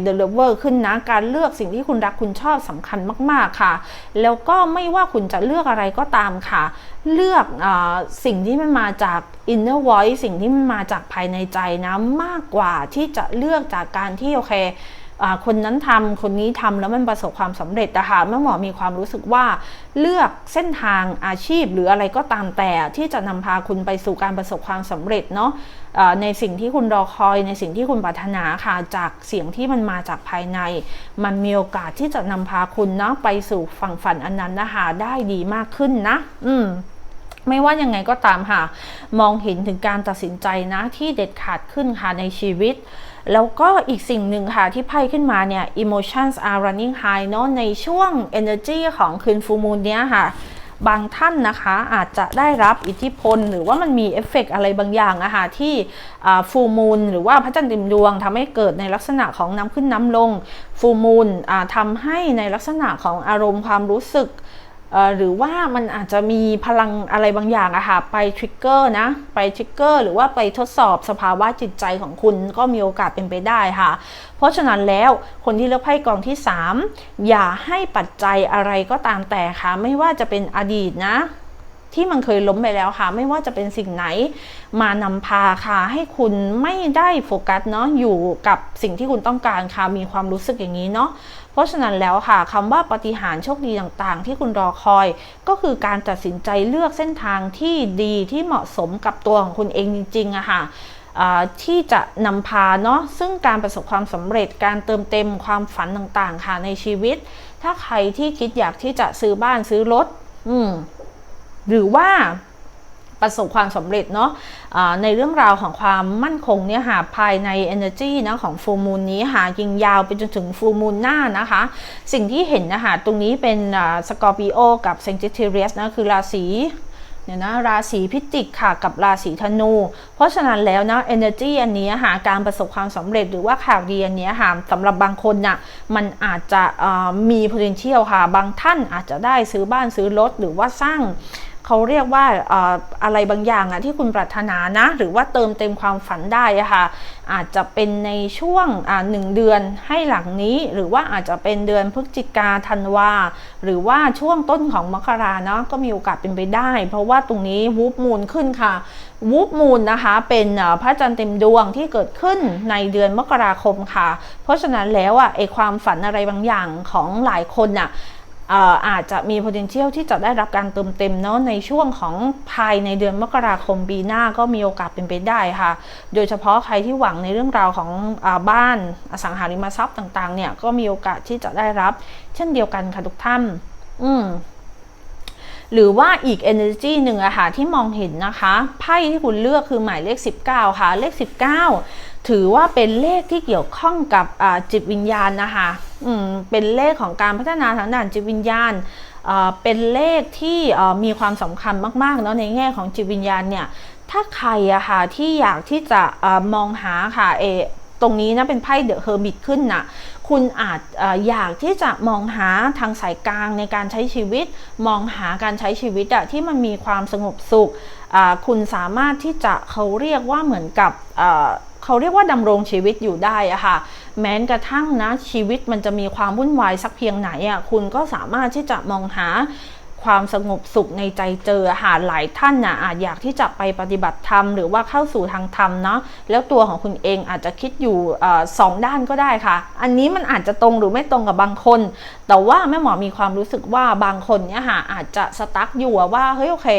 The Lover ขึ้นนะการเลือกสิ่งที่คุณรักคุณชอบสำคัญมากๆค่ะแล้วก็ไม่ว่าคุณจะเลือกอะไรก็ตามค่ะเลือกสิ่งที่มันมาจาก inner voice สิ่งที่มันมาจากภายในใจนะมากกว่าที่จะเลือกจากการที่โอเคคนนั้นทำคนนี้ทำแล้วมันประสบความสำเร็จนะคะแม่หมอมีความรู้สึกว่าเลือกเส้นทางอาชีพหรืออะไรก็ตามแต่ที่จะนำพาคุณไปสู่การประสบความสำเร็จเนาะในสิ่งที่คุณรอคอยในสิ่งที่คุณปรารถนาค่ะจากเสียงที่มันมาจากภายในมันมีโอกาสที่จะนำพาคุณเนาะไปสู่ฝั่งฝันอันนั้นนะคะได้ดีมากขึ้นนะไม่ว่ายังไงก็ตามค่ะมองเห็นถึงการตัดสินใจนะที่เด็ดขาดขึ้นค่ะในชีวิตแล้วก็อีกสิ่งหนึ่งค่ะที่ไพ่ขึ้นมาเนี่ย emotions are running high เนาะในช่วง energy ของคืน full moon เนี้ยค่ะบางท่านนะคะอาจจะได้รับอิทธิพลหรือว่ามันมีเอฟเฟกต์อะไรบางอย่างที่full moon หรือว่าพระจันทร์เต็มดวงทำให้เกิดในลักษณะของน้ำขึ้นน้ำลง full moon ทำให้ในลักษณะของอารมณ์ความรู้สึกหรือว่ามันอาจจะมีพลังอะไรบางอย่างไปทริกเกอร์นะไปทริกเกอร์หรือว่าไปทดสอบสภาวะจิตใจของคุณก็มีโอกาสเป็นไปได้ค่ะเพราะฉะนั้นแล้วคนที่เลือกไพ่กองที่3อย่าให้ปัจจัยอะไรก็ตามแต่ค่ะไม่ว่าจะเป็นอดีตนะที่มันเคยล้มไปแล้วค่ะไม่ว่าจะเป็นสิ่งไหนมานำพาค่ะให้คุณไม่ได้โฟกัสเนาะอยู่กับสิ่งที่คุณต้องการค่ะมีความรู้สึกอย่างนี้เนาะเพราะฉะนั้นแล้วค่ะคำว่าปาฏิหาริย์โชคดีต่างๆที่คุณรอคอยก็คือการตัดสินใจเลือกเส้นทางที่ดีที่เหมาะสมกับตัวของคุณเองจริงๆค่ะที่จะนำพาเนาะซึ่งการประสบความสำเร็จการเติมเต็มความฝันต่างๆค่ะในชีวิตถ้าใครที่คิดอยากที่จะซื้อบ้านซื้อรถหรือว่าประสบความสำเร็จเนาะในเรื่องราวของความมั่นคงเนี่ยภายใน energy นะของ full moon นี้ยิงยาวไปจนถึง full moon หน้านะคะสิ่งที่เห็นตรงนี้เป็นScorpio กับ Sagittarius นะคือราศีราศีพิจิกค่ะกับราศีธนูเพราะฉะนั้นแล้วนะ energy อันนี้การประสบความสำเร็จหรือว่าข่าวดีอันนี้สำหรับบางคนมันอาจจะมี potential ค่ะบางท่านอาจจะได้ซื้อบ้านซื้อรถหรือว่าสร้างเขาเรียกว่าอะไรบางอย่างที่คุณปรารถนานะหรือว่าเติมเต็มความฝันได้ค่ะอาจจะเป็นในช่วง1 เดือนให้หลังนี้หรือว่าอาจจะเป็นเดือนพฤศจิกาธันวาหรือว่าช่วงต้นของมกราเนาะก็มีโอกาสเป็นไปได้เพราะว่าตรงนี้วูฟมูนขึ้นค่ะวูฟมูนนะคะเป็นพระจันทร์เต็มดวงที่เกิดขึ้นในเดือนมกราคมค่ะเพราะฉะนั้นแล้วไอ้ความฝันอะไรบางอย่างของหลายคน อาจจะมี potential ที่จะได้รับการเติมเต็มเนาะในช่วงของภายในเดือนมกราคมปีหน้าก็มีโอกาสเป็นไปได้ค่ะโดยเฉพาะใครที่หวังในเรื่องราวของบ้านอสังหาริมทรัพย์ต่างๆเนี่ยก็มีโอกาสที่จะได้รับเช่นเดียวกันค่ะทุกท่านหรือว่าอีก energy หนึ่งอะค่ะที่มองเห็นนะคะไพ่ที่คุณเลือกคือหมายเลข19ค่ะเลข19ถือว่าเป็นเลขที่เกี่ยวข้องกับจิตวิญญาณนะคะเป็นเลขของการพัฒนาทางด้านจิตวิญญาณเป็นเลขที่มีความสำคัญมากๆเนาะในแง่ของจิตวิญญาณเนี่ยถ้าใครอะค่ะที่อยากที่จะมองหาค่ะตรงนี้นะเป็นไพ่เดอะเฮอร์มิตขึ้นนะคุณอาจอยากที่จะมองหาทางสายกลางในการใช้ชีวิตมองหาการใช้ชีวิตที่มันมีความสงบสุขคุณสามารถที่จะเขาเรียกว่าเหมือนกับเขาเรียกว่าดำรงชีวิตอยู่ได้อะค่ะแม้กระทั่งนะชีวิตมันจะมีความวุ่นวายสักเพียงไหนอะคุณก็สามารถที่จะมองหาความสงบสุขในใจเจอหลายท่านนะอาจอยากที่จะไปปฏิบัติธรรมหรือว่าเข้าสู่ทางธรรมเนาะแล้วตัวของคุณเองอาจจะคิดอยู่2 ด้านก็ได้ค่ะอันนี้มันอาจจะตรงหรือไม่ตรงกับบางคนแต่ว่าแม่หมอมีความรู้สึกว่าบางคนเนี่ยอาจจะสตั๊กอยู่ว่าเฮ้ยโอเค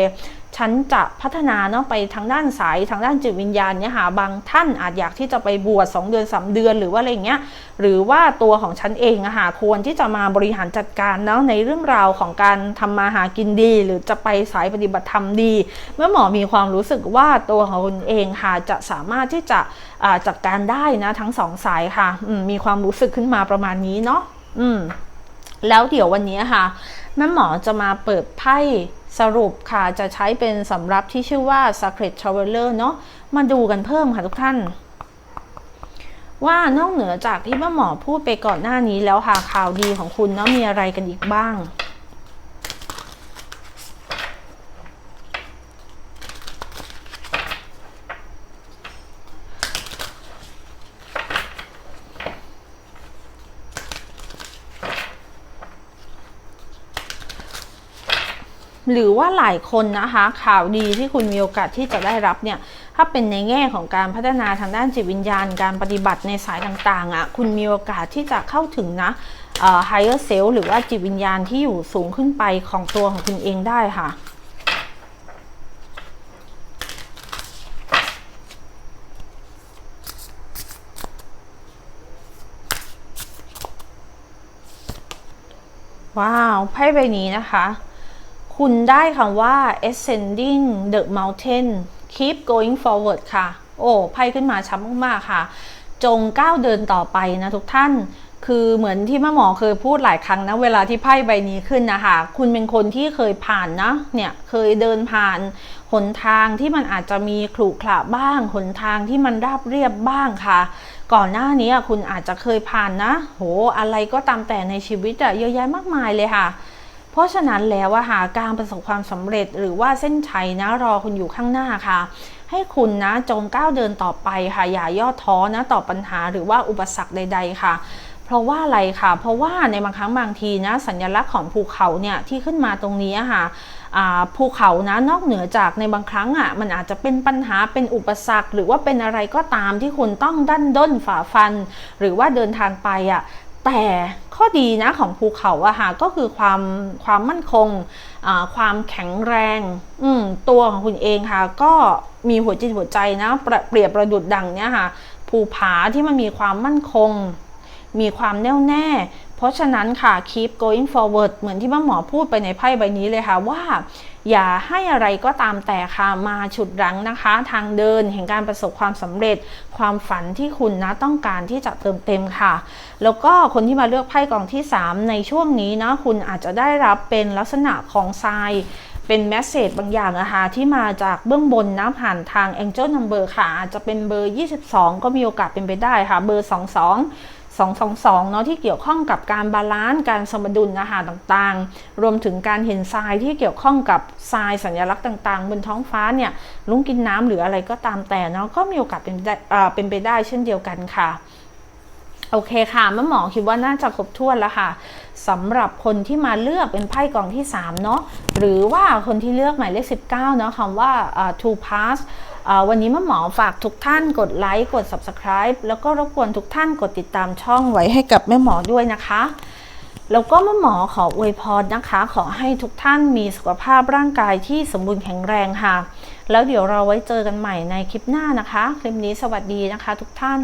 ฉันจะพัฒนาเนาะไปทางด้านสายทางด้านจิตวิญญาณเนี่ยบางท่านอาจอยากที่จะไปบวช2 เดือน 3 เดือนหรือว่าอะไรเงี้ยหรือว่าตัวของฉันเองควรที่จะมาบริหารจัดการเนาะในเรื่องราวของการทำมาหากินดีหรือจะไปสายปฏิบัติธรรมดีเมื่อหมอมีความรู้สึกว่าตัวของคุณเองค่ะจะสามารถที่จะจัดการได้นะทั้ง2 สายค่ะมีความรู้สึกขึ้นมาประมาณนี้เนาะแล้วเดี๋ยววันนี้ค่ะแม่หมอจะมาเปิดไพ่สรุปค่ะจะใช้เป็นสำรับที่ชื่อว่า Sacred Traveler เนาะมาดูกันเพิ่มค่ะทุกท่านว่านอกเหนือจากที่แม่หมอพูดไปก่อนหน้านี้แล้วค่ะข่าวดีของคุณเนาะมีอะไรกันอีกบ้างหรือว่าหลายคนนะคะข่าวดีที่คุณมีโอกาสที่จะได้รับเนี่ยถ้าเป็นในแง่ของการพัฒนาทางด้านจิตวิญญาณการปฏิบัติในสายต่างๆคุณมีโอกาสที่จะเข้าถึงนะhigher self หรือว่าจิตวิญญาณที่อยู่สูงขึ้นไปของตัวของคุณเองได้ค่ะว้าวไพ่ใบนี้นะคะคุณได้คำว่า ascending the mountain keep going forward ค่ะโอ้ไพ่ขึ้นมาชัดมากๆค่ะจงก้าวเดินต่อไปนะทุกท่านคือเหมือนที่แม่หมอเคยพูดหลายครั้งนะเวลาที่ไพ่ใบนี้ขึ้นนะคะคุณเป็นคนที่เคยผ่านนะเนี่ยเคยเดินผ่านหนทางที่มันอาจจะมีขรุขระบ้างหนทางที่มันราบเรียบบ้างค่ะก่อนหน้านี้คุณอาจจะเคยผ่านนะโหอะไรก็ตามแต่ในชีวิตเยอะแยะมากมายเลยค่ะเพราะฉะนั้นแล้วการประสบความสำเร็จหรือว่าเส้นชัยนะรอคุณอยู่ข้างหน้าค่ะให้คุณนะจงก้าวเดินต่อไปค่ะอย่าย่อท้อนะต่อปัญหาหรือว่าอุปสรรคใดๆค่ะเพราะว่าอะไรค่ะเพราะว่าในบางครั้งบางทีนะสัญลักษณ์ของภูเขาเนี่ยที่ขึ้นมาตรงนี้ค่ะภูเขานะนอกเหนือจากในบางครั้งมันอาจจะเป็นปัญหาเป็นอุปสรรคหรือว่าเป็นอะไรก็ตามที่คุณต้องดันด้นฝ่าฟันหรือว่าเดินทางไปแต่ข้อดีนะของภูเขาก็คือความมั่นคงความแข็งแรงตัวของคุณเองค่ะก็มีหัวจิตหัวใจนะเปรียบประดุจดังเนี่ยค่ะภูผาที่มันมีความมั่นคงมีความแน่วแน่เพราะฉะนั้นค่ะ keep going forward เหมือนที่หมอพูดไปในไพ่ใบนี้เลยค่ะว่าอย่าให้อะไรก็ตามแต่ค่ะมาฉุดรั้งนะคะทางเดินแห่งการประสบความสำเร็จความฝันที่คุณนะต้องการที่จะเติมเต็มค่ะแล้วก็คนที่มาเลือกไพ่กองที่3ในช่วงนี้นะคุณอาจจะได้รับเป็นลักษณะของทรายเป็นแมสเสจบางอย่างที่มาจากเบื้องบนนะผ่านทาง Angel Number ค่ะอาจจะเป็นเบอร์22ก็มีโอกาสเป็นไปได้ค่ะเบอร์222เนาะที่เกี่ยวข้องกับการบาลานซ์การสมดุลต่างๆรวมถึงการเห็นทรายที่เกี่ยวข้องกับทรายสัญลักษณ์ต่างๆบนท้องฟ้าเนี่ยลุ้งกินน้ำหรืออะไรก็ตามแต่เนาะก็มีโอกาสเป็นไปได้เช่นเดียวกันค่ะโอเคค่ะแม่หมอคิดว่าน่าจะครบถ้วนแล้วค่ะสำหรับคนที่มาเลือกเป็นไพ่กองที่3เนาะหรือว่าคนที่เลือกหมายเลข19เนาะคำว่าto passวันนี้แม่หมอฝากทุกท่านกดไลค์กด Subscribe แล้วก็รบกวนทุกท่านกดติดตามช่องไว้ให้กับแม่หมอด้วยนะคะ แล้วก็แม่หมอขออวยพรนะคะ ขอให้ทุกท่านมีสุขภาพร่างกายที่สมบูรณ์แข็งแรงค่ะแล้วเดี๋ยวเราไว้เจอกันใหม่ในคลิปหน้านะคะคลิปนี้สวัสดีนะคะทุกท่าน